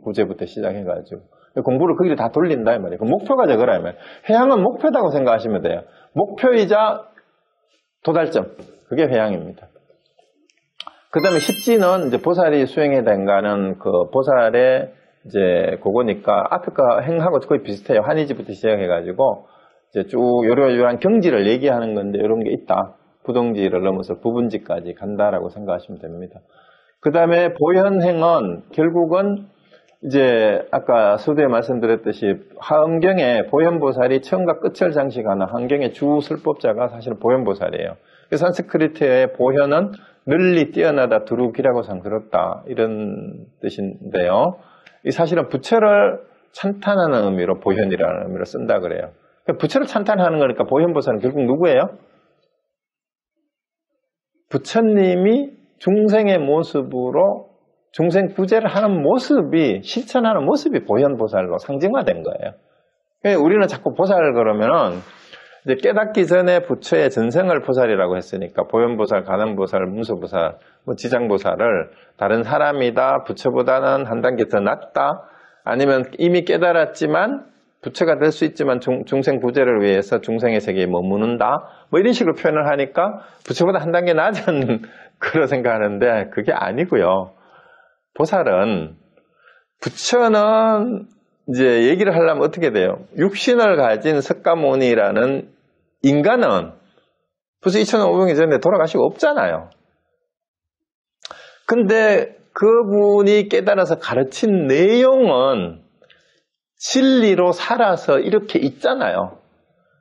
[SPEAKER 1] 구제부터 시작해가지고 공부를 거기를 다 돌린다 이 말이에요. 그 목표가 저거라 이 말이에요. 회항은 목표다고 생각하시면 돼요. 목표이자 도달점 그게 회항입니다. 그 다음에 십지는 이제 보살이 수행해가는 그 보살의 이제 그거니까 앞에 거 행하고 거의 비슷해요. 한의지부터 시작해가지고 이제 쭉 요러요러한 경지를 얘기하는 건데 이런 게 있다. 부동지를 넘어서 부분지까지 간다라고 생각하시면 됩니다. 그 다음에 보현행은 결국은 이제 아까 서두에 말씀드렸듯이 화엄경에 보현보살이 처음과 끝을 장식하는 환경의 주 설법자가 사실 보현보살이에요. 그래서 산스크리트의 보현은 널리 뛰어나다 두루기라고 상스럽다 이런 뜻인데요. 이 사실은 부처를 찬탄하는 의미로 보현이라는 의미로 쓴다 그래요. 부처를 찬탄하는 거니까 보현보살은 결국 누구예요? 부처님이 중생의 모습으로 중생 구제를 하는 모습이 실천하는 모습이 보현보살로 상징화된 거예요. 그러니까 우리는 자꾸 보살 그러면은 이제 깨닫기 전에 부처의 전생을 보살이라고 했으니까 보현보살, 가난보살, 문수보살, 지장보살을 다른 사람이다, 부처보다는 한 단계 더 낫다, 아니면 이미 깨달았지만 부처가 될 수 있지만 중생 구제를 위해서 중생의 세계에 머무는다, 뭐 이런 식으로 표현을 하니까 부처보다 한 단계 낮은 그런 생각하는데 그게 아니고요. 보살은 부처는 이제 얘기를 하려면 어떻게 돼요? 육신을 가진 석가모니라는 인간은 벌써 2500년 전에 돌아가시고 없잖아요. 근데 그분이 깨달아서 가르친 내용은 진리로 살아서 이렇게 있잖아요.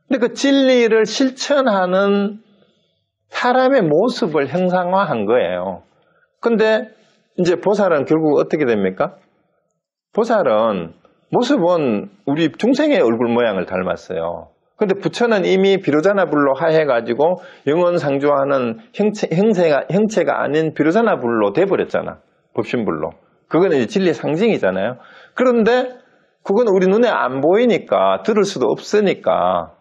[SPEAKER 1] 근데 그 진리를 실천하는 사람의 모습을 형상화한 거예요. 근데 이제 보살은 결국 어떻게 됩니까? 보살은 모습은 우리 중생의 얼굴 모양을 닮았어요. 근데 부처는 이미 비로자나불로 하해가지고 영원상주하는 형체가 아닌 비로자나불로 돼버렸잖아. 법신불로. 그거는 이제 진리의 상징이잖아요. 그런데 그건 우리 눈에 안 보이니까 들을 수도 없으니까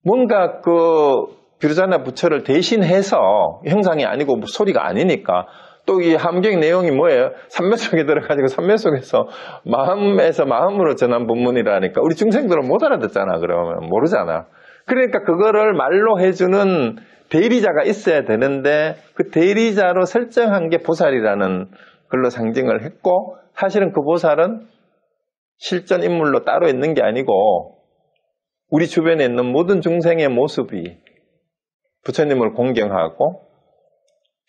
[SPEAKER 1] 뭔가 그 비로자나 부처를 대신해서 형상이 아니고 소리가 아니니까 또 이 함경 내용이 뭐예요? 삼매 속에 들어가지고 삼매 속에서 마음에서 마음으로 전한 법문이라니까 우리 중생들은 못 알아듣잖아. 그러면 모르잖아. 그러니까 그거를 말로 해주는 대리자가 있어야 되는데 그 대리자로 설정한 게 보살이라는 걸로 상징을 했고 사실은 그 보살은 실전 인물로 따로 있는 게 아니고 우리 주변에 있는 모든 중생의 모습이 부처님을 공경하고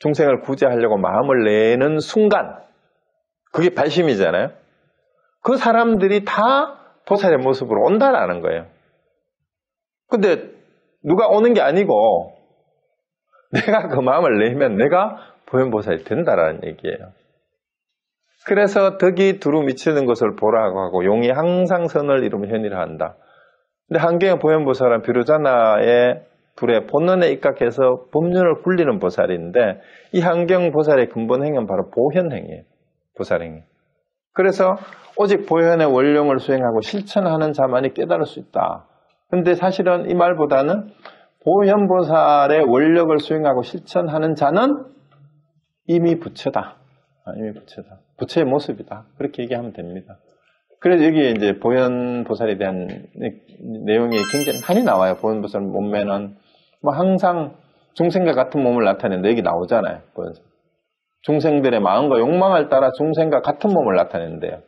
[SPEAKER 1] 중생을 구제하려고 마음을 내는 순간 그게 발심이잖아요. 그 사람들이 다 보살의 모습으로 온다라는 거예요. 근데 누가 오는 게 아니고 내가 그 마음을 내면 내가 보현보살이 된다라는 얘기예요. 그래서 덕이 두루 미치는 것을 보라고 하고 용이 항상 선을 이루면 현이라 한다. 근데 한경의 보현보살은 비로자나의 불에 본능에 입각해서 법륜을 굴리는 보살인데 이 한경보살의 근본 행위는 바로 보현행이에요. 보살행위. 그래서 오직 보현의 원령을 수행하고 실천하는 자만이 깨달을 수 있다. 근데 사실은 이 말보다는 보현보살의 원력을 수행하고 실천하는 자는 이미 부처다. 이미 부처다. 부처의 모습이다. 그렇게 얘기하면 됩니다. 그래서 여기에 이제 보현보살에 대한 내용이 굉장히 많이 나와요. 보현보살 몸매는 뭐 항상 중생과 같은 몸을 나타내는데 여기 나오잖아요. 중생들의 마음과 욕망을 따라 중생과 같은 몸을 나타내는데요.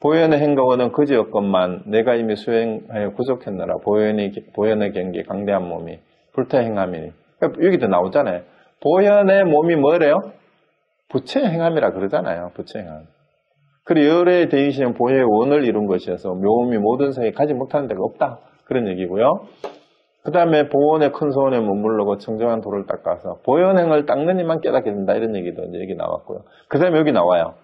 [SPEAKER 1] 보현의 행거는 그지였건만 내가 이미 수행하여 구속했느라 보현의 경계 강대한 몸이 불타행함이니. 여기도 나오잖아요. 보현의 몸이 뭐래요? 부처의 행함이라 그러잖아요. 부처의 행함. 그리고 열의 대이시는 보현의 원을 이룬 것이어서 묘음이 모든 세계에 가지 못하는 데가 없다. 그런 얘기고요. 그 다음에 보원의 큰 소원에 머물러고 청정한 돌을 닦아서 보현행을 닦는 이만 깨닫게 된다. 이런 얘기도 이제 여기 나왔고요. 그 다음에 여기 나와요.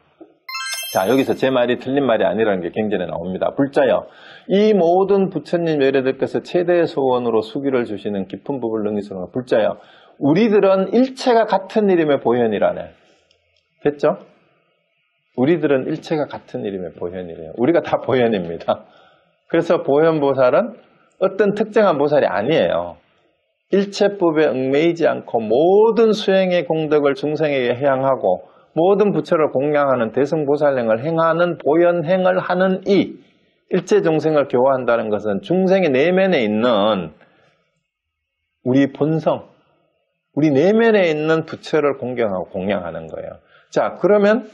[SPEAKER 1] 자, 여기서 제 말이 틀린 말이 아니라는 게 경전에 나옵니다. 불자여, 이 모든 부처님 외래들께서 최대의 소원으로 수기를 주시는 깊은 법을 능히스러운 불자여, 우리들은 일체가 같은 이름의 보현이라네. 됐죠? 우리들은 일체가 같은 이름의 보현이래요. 우리가 다 보현입니다. 그래서 보현보살은 어떤 특정한 보살이 아니에요. 일체법에 얽매이지 않고 모든 수행의 공덕을 중생에게 해양하고 모든 부처를 공양하는 대승보살행을 행하는 보현행을 하는 이 일체 중생을 교화한다는 것은 중생의 내면에 있는 우리 본성, 우리 내면에 있는 부처를 공경하고 공양하는 거예요. 자, 그러면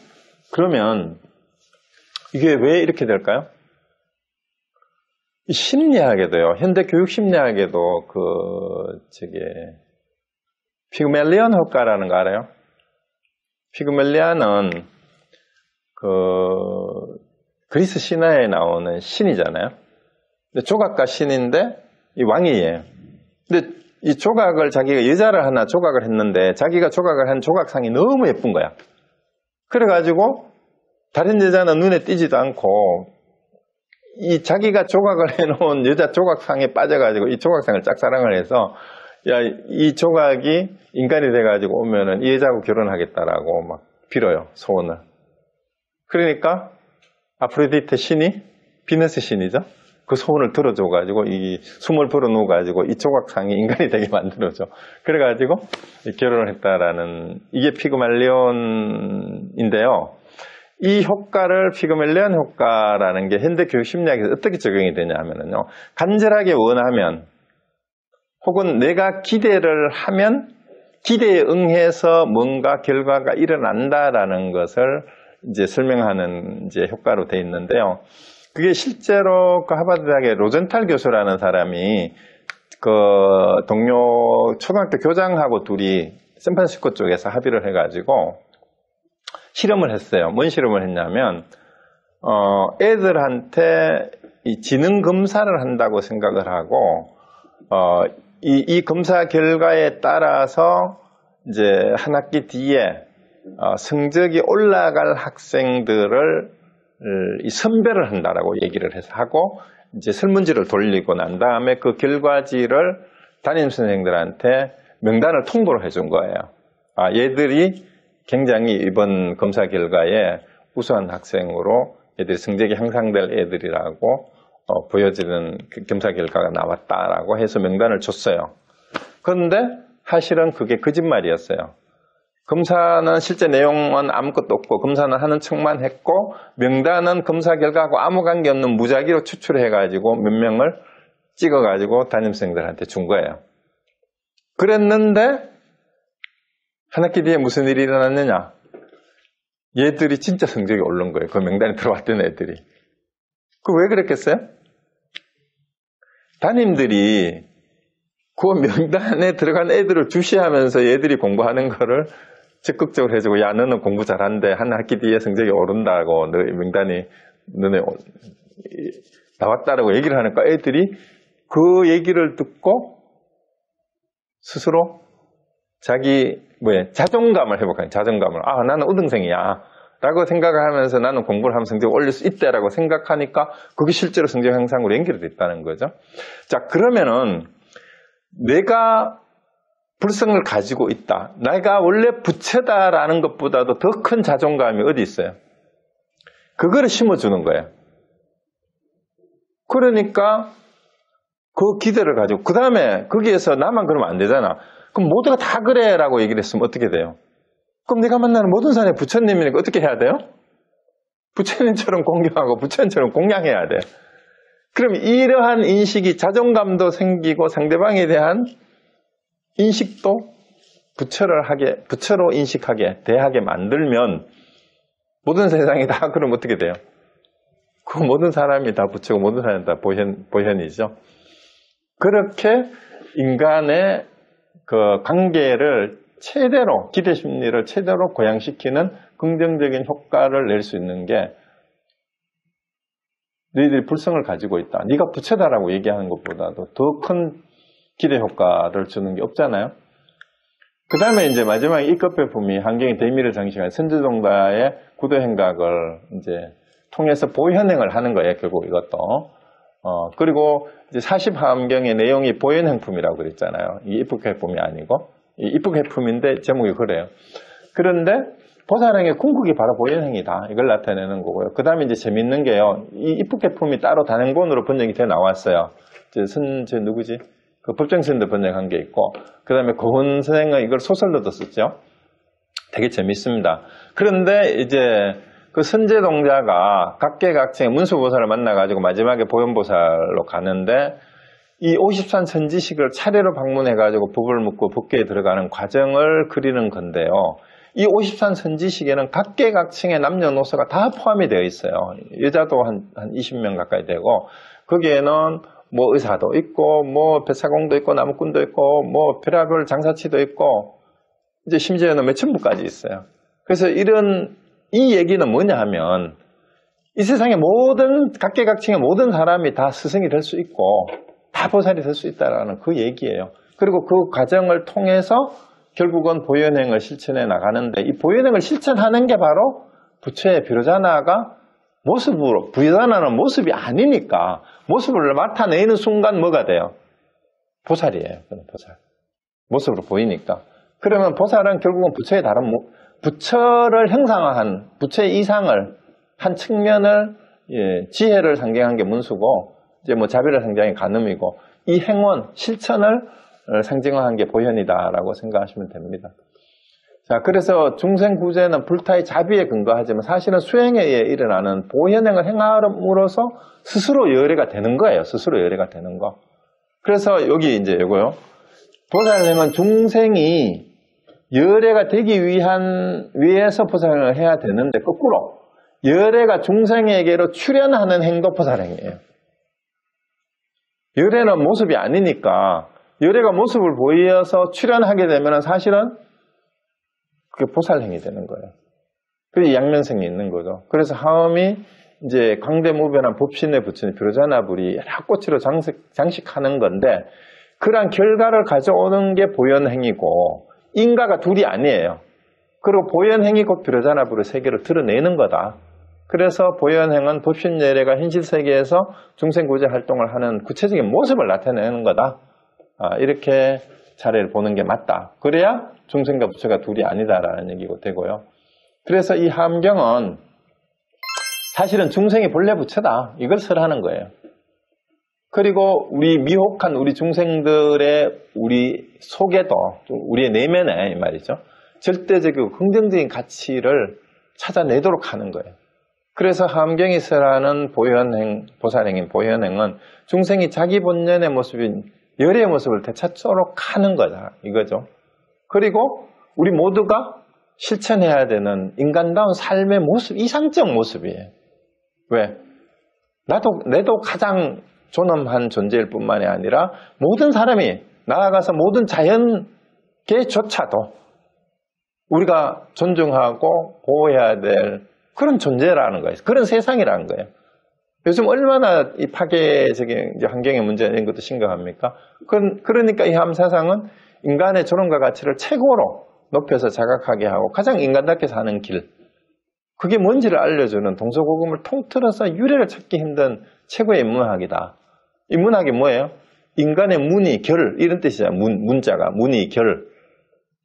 [SPEAKER 1] 이게 왜 이렇게 될까요? 이 심리학에도요, 현대 교육 심리학에도 피그멜리언 효과라는 거 알아요? 피그멜리안은 그리스 신화에 나오는 신이잖아요. 근데 조각가 신인데 이 왕이에요. 근데 이 조각을 자기가 여자를 하나 조각을 했는데 자기가 조각을 한 조각상이 너무 예쁜 거야. 그래가지고 다른 여자는 눈에 띄지도 않고 이 자기가 조각을 해놓은 여자 조각상에 빠져가지고 이 조각상을 짝사랑을 해서 야, 이 조각이 인간이 돼가지고 오면은 이 여자하고 결혼하겠다라고 막 빌어요, 소원을. 그러니까 아프로디테 신이, 비너스 신이죠. 그 소원을 들어줘가지고 이 숨을 불어넣어가지고 이 조각상이 인간이 되게 만들어줘. 그래가지고 결혼을 했다라는 이게 피그말리온인데요. 이 효과를 피그멜리온 효과라는 게 현대 교육 심리학에서 어떻게 적용이 되냐 하면은요. 간절하게 원하면 혹은 내가 기대를 하면 기대에 응해서 뭔가 결과가 일어난다라는 것을 이제 설명하는 이제 효과로 되어 있는데요. 그게 실제로 그 하버드 대학의 로젠탈 교수라는 사람이 그 동료 초등학교 교장하고 둘이 샌프란시스코 쪽에서 합의를 해가지고 실험을 했어요. 뭔 실험을 했냐면 애들한테 이 지능 검사를 한다고 생각을 하고 이 검사 결과에 따라서 이제 한 학기 뒤에 성적이 올라갈 학생들을 선별을 한다라고 얘기를 해서 하고 이제 설문지를 돌리고 난 다음에 그 결과지를 담임 선생님들한테 명단을 통보를 해준 거예요. 얘들이 굉장히 이번 검사 결과에 우수한 학생으로 애들이 성적이 향상될 애들이라고 보여지는 검사 결과가 나왔다라고 해서 명단을 줬어요. 그런데 사실은 그게 거짓말이었어요. 검사는 실제 내용은 아무것도 없고 검사는 하는 척만 했고 명단은 검사 결과하고 아무 관계없는 무작위로 추출해가지고 몇 명을 찍어가지고 담임선생님들한테 준 거예요. 그랬는데 한 학기 뒤에 무슨 일이 일어났느냐? 얘들이 진짜 성적이 오른 거예요. 그 명단에 들어왔던 애들이. 그 왜 그랬겠어요? 담임들이 그 명단에 들어간 애들을 주시하면서 얘들이 공부하는 거를 적극적으로 해주고, 야, 너는 공부 잘하는데 한 학기 뒤에 성적이 오른다고, 너 명단이 너네 나왔다라고 얘기를 하니까 애들이 그 얘기를 듣고 스스로 자기 자존감을 회복하는, 자존감을. 나는 우등생이야. 라고 생각을 하면서 나는 공부를 하면 성적을 올릴 수 있다라고 생각하니까 그게 실제로 성적 향상으로 연결이 됐다는 거죠. 자, 그러면은 내가 불성을 가지고 있다. 내가 원래 부채다라는 것보다도 더 큰 자존감이 어디 있어요? 그거를 심어주는 거예요. 그러니까 그 기대를 가지고 그 다음에 거기에서 나만 그러면 안 되잖아. 그럼 모두가 다 그래라고 얘기를 했으면 어떻게 돼요? 그럼 내가 만나는 모든 사람이 부처님이니까 어떻게 해야 돼요? 부처님처럼 공경하고 부처님처럼 공양해야 돼. 그럼 이러한 인식이 자존감도 생기고 상대방에 대한 인식도 부처로 인식하게, 대하게 만들면 모든 세상이 다 그럼 어떻게 돼요? 그 모든 사람이 다 부처고 모든 사람이 다 보현이죠. 그렇게 인간의 그 관계를 최대로, 기대 심리를 최대로 고양시키는 긍정적인 효과를 낼 수 있는 게 너희들이 불성을 가지고 있다. 네가 부처다라고 얘기하는 것보다도 더 큰 기대 효과를 주는 게 없잖아요. 그 다음에 이제 마지막에 이급배품이 환경의 대미를 장식한 선제동자의 구도행각을 이제 통해서 보현행을 하는 거예요. 결국 이것도. 그리고 이제 40화엄경의 내용이 보현행품이라고 그랬잖아요. 이게 입국해품이 아니고. 이 입국해품인데 제목이 그래요. 그런데 보살행의 궁극이 바로 보현행이다. 이걸 나타내는 거고요. 그 다음에 이제 재밌는 게요. 이 입국해품이 따로 단행본으로 번역이 돼 나왔어요. 이제 누구지? 그 법정스님도 번역한 게 있고, 그 다음에 고은 선생은 이걸 소설로도 썼죠. 되게 재밌습니다. 그런데 이제 그 선제동자가 각계각층의 문수보살을 만나가지고 마지막에 보현보살로 가는데 이 53 선지식을 차례로 방문해가지고 법을 묻고 법계에 들어가는 과정을 그리는 건데요. 이 53 선지식에는 각계각층의 남녀노소가 다 포함이 되어 있어요. 여자도 한 20명 가까이 되고, 거기에는 뭐 의사도 있고, 뭐 배사공도 있고, 나무꾼도 있고, 뭐 별하별 장사치도 있고, 이제 심지어는 매춘부까지 있어요. 그래서 이 얘기는 뭐냐 하면, 이 세상의 각계각층의 모든 사람이 다 스승이 될 수 있고, 다 보살이 될 수 있다라는 그 얘기예요. 그리고 그 과정을 통해서 결국은 보현행을 실천해 나가는데, 이 보현행을 실천하는 게 바로 부처의 비로자나가 모습으로, 비로자나는 모습이 아니니까 모습을 나타내는 순간 뭐가 돼요? 보살이에요. 보살. 모습으로 보이니까. 그러면 보살은 결국은 부처의 다른 부처를 형상화한, 부처의 이상을 한 측면을, 지혜를 상징한 게 문수고, 이제 뭐 자비를 상징한 게 간음이고, 이 행원, 실천을 상징화한 게 보현이다라고 생각하시면 됩니다. 자, 그래서 중생구제는 불타의 자비에 근거하지만 사실은 수행에 의해 일어나는 보현행을 행함으로써 스스로 열애가 되는 거예요. 스스로 열애가 되는 거. 그래서 여기 이제 이거요. 보살행은 중생이 열애가 되기 위해서 보살행을 해야 되는데 거꾸로 열애가 중생에게로 출현하는 행도 보살행이에요. 열애는 모습이 아니니까 열애가 모습을 보여서 출현하게 되면 사실은 그게 보살행이 되는 거예요. 그게 양면성이 있는 거죠. 그래서 하엄이 이제 광대무변한 법신의 부처님 비로자나불이 여러 꽃으로 장식하는 건데 그러한 결과를 가져오는 게 보현행이고 인가가 둘이 아니에요. 그리고 보현행이 곧 비로자나불의 세계를 드러내는 거다. 그래서 보현행은 법신예례가 현실세계에서 중생구제 활동을 하는 구체적인 모습을 나타내는 거다. 이렇게 차례를 보는 게 맞다. 그래야 중생과 부처가 둘이 아니다라는 얘기가 되고요. 그래서 이 함경은 사실은 중생이 본래 부처다. 이걸 설하는 거예요. 그리고 우리 미혹한 우리 중생들의 우리 속에도 우리의 내면에 이 말이죠. 절대적이고 긍정적인 가치를 찾아내도록 하는 거예요. 그래서 함경이 설하는 보살행인 보현행은 중생이 자기 본연의 모습인 열의 모습을 되찾도록 하는 거다. 이거죠. 그리고 우리 모두가 실천해야 되는 인간다운 삶의 모습, 이상적 모습이에요. 왜? 내도 가장 존엄한 존재일 뿐만이 아니라 모든 사람이 나아가서 모든 자연계조차도 우리가 존중하고 보호해야 될 그런 존재라는 거예요. 그런 세상이라는 거예요. 요즘 얼마나 이 파괴적인 환경의 문제 이런 것도 심각합니까? 그러니까 이 함사상은 인간의 존엄과 가치를 최고로 높여서 자각하게 하고 가장 인간답게 사는 길, 그게 뭔지를 알려주는 동서고금을 통틀어서 유래를 찾기 힘든 최고의 인문학이다. 인문학이 뭐예요? 인간의 문이, 결, 이런 뜻이잖아요. 문자가, 문이, 결.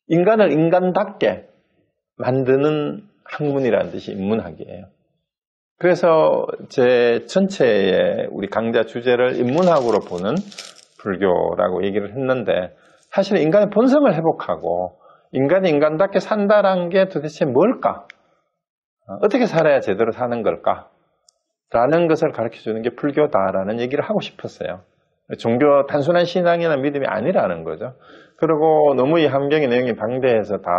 [SPEAKER 1] 인간을 인간답게 만드는 학문이라는 뜻이 인문학이에요. 그래서 제 전체의 우리 강좌 주제를 인문학으로 보는 불교라고 얘기를 했는데, 사실 인간의 본성을 회복하고 인간이 인간답게 산다는 게 도대체 뭘까? 어떻게 살아야 제대로 사는 걸까? 라는 것을 가르쳐주는 게 불교다라는 얘기를 하고 싶었어요. 종교, 단순한 신앙이나 믿음이 아니라는 거죠. 그리고 너무 이 함경의 내용이 방대해서 다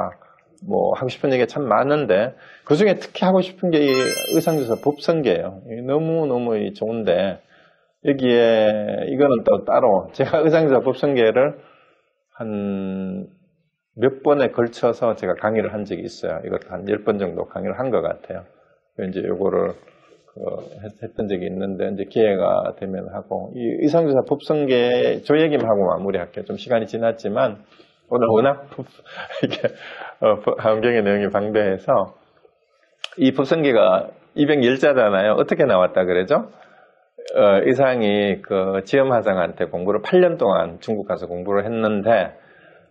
[SPEAKER 1] 뭐 하고 싶은 얘기가 참 많은데, 그 중에 특히 하고 싶은 게 이 의상조사 법성계예요. 너무너무 좋은데, 여기에 이거는 또 따로 제가 의상조사 법성계를 한 몇 번에 걸쳐서 제가 강의를 한 적이 있어요. 이것도 한 10번 정도 강의를 한 것 같아요. 이제 요거를 했던 적이 있는데, 이제 기회가 되면 하고, 이 의상조사 법성계 조 얘기만 하고 마무리할게요. 좀 시간이 지났지만, 오늘 워낙 이렇게 함경의 내용이 방대해서, 이 법성계가 210자잖아요. 어떻게 나왔다 그러죠? 의상이 그 지엄화상한테 공부를 8년 동안 중국 가서 공부를 했는데,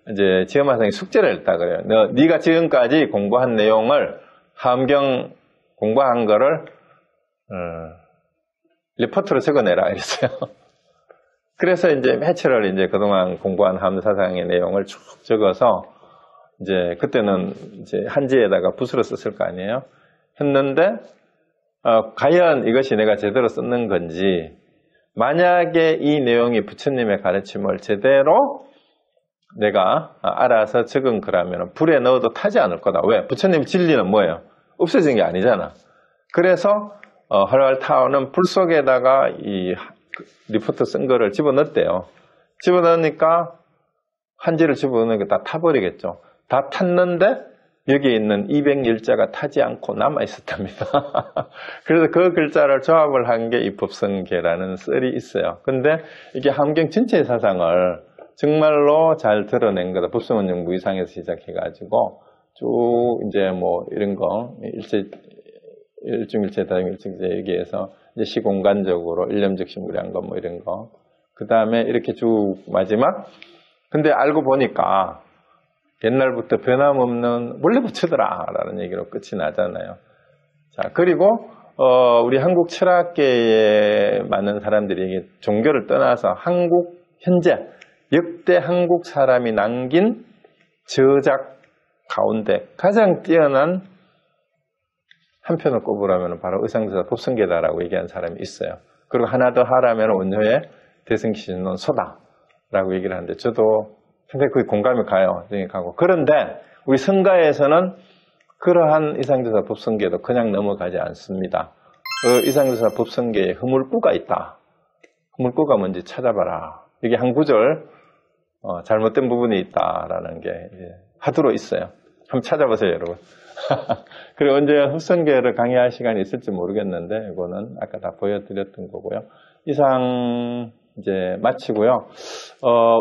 [SPEAKER 1] 이제 지엄화상이 숙제를 했다 그래요. 네가 지금까지 공부한 내용을 함경 공부한 거를 리포트로 적어내라 이랬어요. 그래서 이제 해체를 이제 그동안 공부한 함사상의 내용을 쭉 적어서 이제 그때는 이제 한지에다가 붓으로 썼을 거 아니에요. 했는데 과연 이것이 내가 제대로 썼는 건지, 만약에 이 내용이 부처님의 가르침을 제대로 내가 알아서 적은 거라면 불에 넣어도 타지 않을 거다. 왜? 부처님 진리는 뭐예요? 없어진 게 아니잖아. 그래서 헐왈타오는 불 속에다가 이 리포트 쓴 거를 집어넣었대요. 집어넣으니까 한지를 집어넣으니까 다 타버리겠죠. 다 탔는데 여기에 있는 201자가 타지 않고 남아있었답니다. 그래서 그 글자를 조합을 한 게 이 법성계라는 썰이 있어요. 근데 이게 함경 전체의 사상을 정말로 잘 드러낸 거다. 법성원령 무이상에서 시작해가지고 쭉 이제 뭐 이런 거 일중일체 다중일체제 얘기해서 이제 시공간적으로 일념적 신무량건 뭐 이런 거, 그 다음에 이렇게 쭉 마지막. 근데 알고 보니까 옛날부터 변함없는 원래 부처더라 라는 얘기로 끝이 나잖아요. 자, 그리고 우리 한국 철학계에 많은 사람들이 이게 종교를 떠나서 한국 현재 역대 한국 사람이 남긴 저작 가운데 가장 뛰어난 한 편을 꼽으라면 바로 의상조사 법성계다라고 얘기한 사람이 있어요. 그리고 하나 더 하라면 원효의 대승신론 소다라고 얘기를 하는데, 저도 상당히 그게 공감이 가요. 가고. 그런데 우리 성가에서는 그러한 의상조사 법성계도 그냥 넘어가지 않습니다. 그 의상조사 법성계에 허물구가 있다. 허물구가 뭔지 찾아봐라. 이게 한 구절 잘못된 부분이 있다라는 게 화두로 있어요. 한번 찾아보세요, 여러분. 그리고 언제 흡성계를 강의할 시간이 있을지 모르겠는데, 이거는 아까 다 보여드렸던 거고요. 이상 이제 마치고요.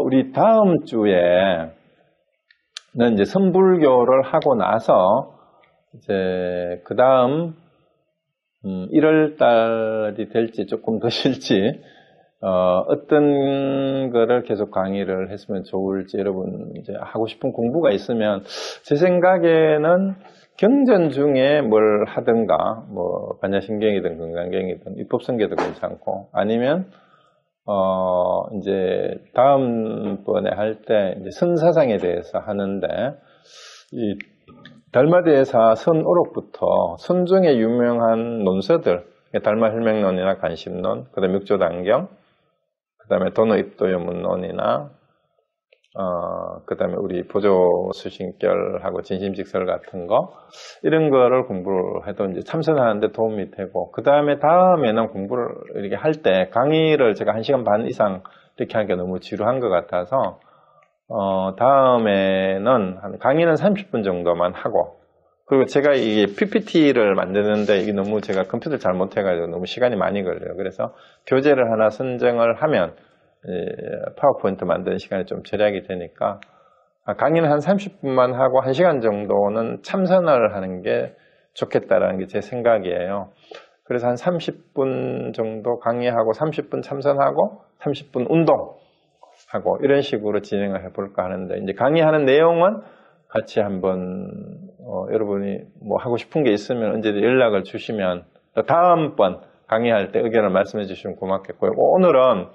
[SPEAKER 1] 우리 다음 주에는 이제 선불교를 하고 나서 이제 그 다음 1월 달이 될지 조금 더 실지 어떤 거를 계속 강의를 했으면 좋을지, 여러분 이제 하고 싶은 공부가 있으면, 제 생각에는 경전 중에 뭘 하든가, 뭐 반야신경이든 건강경이든 입법성계도 괜찮고, 아니면 이제 다음번에 할 때 이제 선사상에 대해서 하는데, 이 달마대사 선오록부터 선 중에 유명한 논서들, 달마혈맹론이나 간심론, 그 다음에 육조단경, 그 다음에 도노입도요문론이나 그 다음에 우리 보조수신결하고 진심직설 같은 거, 이런 거를 공부를 해도 이제 참선하는데 도움이 되고, 그 다음에는 공부를 이렇게 할 때 강의를 제가 1시간 반 이상 이렇게 하기가 너무 지루한 것 같아서, 다음에는 강의는 30분 정도만 하고, 그리고 제가 이게 PPT를 만드는데 이게 너무 제가 컴퓨터를 잘 못해가지고 너무 시간이 많이 걸려요. 그래서 교재를 하나 선정을 하면 파워포인트 만드는 시간이 좀 절약이 되니까, 강의는 한 30분만 하고 1시간 정도는 참선을 하는 게 좋겠다라는 게 제 생각이에요. 그래서 한 30분 정도 강의하고 30분 참선하고 30분 운동하고 이런 식으로 진행을 해볼까 하는데, 이제 강의하는 내용은 같이 한번 여러분이 뭐 하고 싶은 게 있으면 언제든 연락을 주시면 또 다음번 강의할 때 의견을 말씀해 주시면 고맙겠고요. 오늘은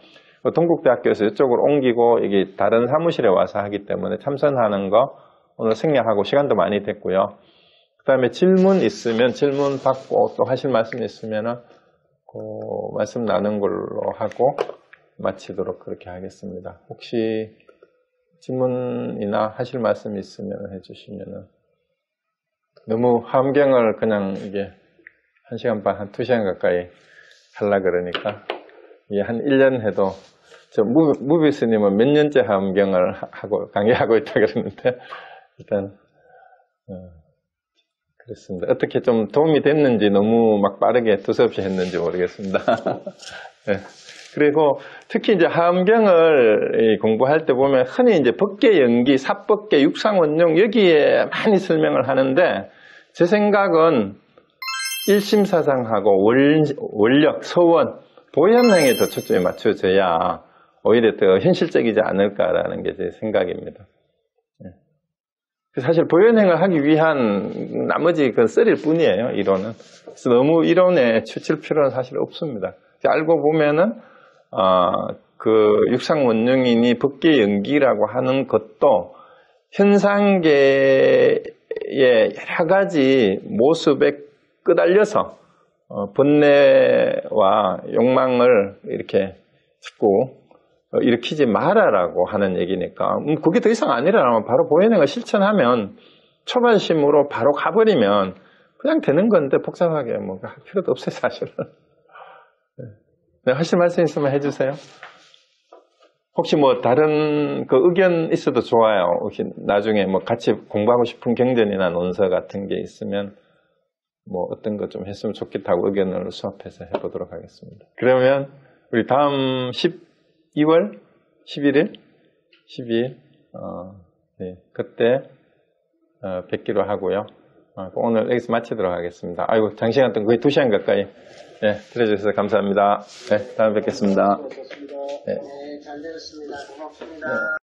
[SPEAKER 1] 동국대학교에서 이쪽으로 옮기고 이게 다른 사무실에 와서 하기 때문에 참선하는 거 오늘 생략하고 시간도 많이 됐고요. 그 다음에 질문 있으면 질문 받고 또 하실 말씀 있으면 그 말씀 나눈 걸로 하고 마치도록 그렇게 하겠습니다. 혹시 질문이나 하실 말씀 있으면 해주시면, 너무 화엄경을 그냥 이게 1시간 반, 한 2시간 가까이 하려 그러니까 이게 한 1년 해도, 저 무비스님은 몇 년째 화엄경을 하고 강의하고 있다 그러는데 일단 그렇습니다. 어떻게 좀 도움이 됐는지, 너무 막 빠르게 두서없이 했는지 모르겠습니다. 네. 그리고 특히 이제 화엄경을 공부할 때 보면 흔히 이제 법계 연기, 사법계, 육상원용 여기에 많이 설명을 하는데, 제 생각은 일심사상하고 원력, 서원, 보현행에 더 초점이 맞춰져야 오히려 더 현실적이지 않을까라는 게 제 생각입니다. 사실 보현행을 하기 위한 나머지 그 썰일 뿐이에요, 이론은. 그래서 너무 이론에 치칠 필요는 사실 없습니다. 알고 보면은 그 육상원령이니 법계 연기라고 하는 것도 현상계의 여러 가지 모습에 끄달려서 번뇌와 욕망을 이렇게 자꾸 일으키지 말아라고 하는 얘기니까, 그게 더 이상 아니라면 바로 보현행을 실천하면, 초반심으로 바로 가버리면 그냥 되는 건데 복잡하게 뭐 할 필요도 없어요, 사실은. 네, 하실 말씀 있으면 해주세요. 혹시 뭐 다른 그 의견 있어도 좋아요. 혹시 나중에 뭐 같이 공부하고 싶은 경전이나 논서 같은 게 있으면 뭐 어떤 거 좀 했으면 좋겠다고 의견을 수합해서 해보도록 하겠습니다. 그러면 우리 다음 12월 11일? 12일? 네, 그때 뵙기로 하고요. 오늘 여기서 마치도록 하겠습니다. 아이고, 장시간 동안 거의 2시간 가까이 들어주셔서 감사합니다. 네, 다음에 뵙겠습니다.
[SPEAKER 2] 네, 잘 되었습니다. 고맙습니다. 네.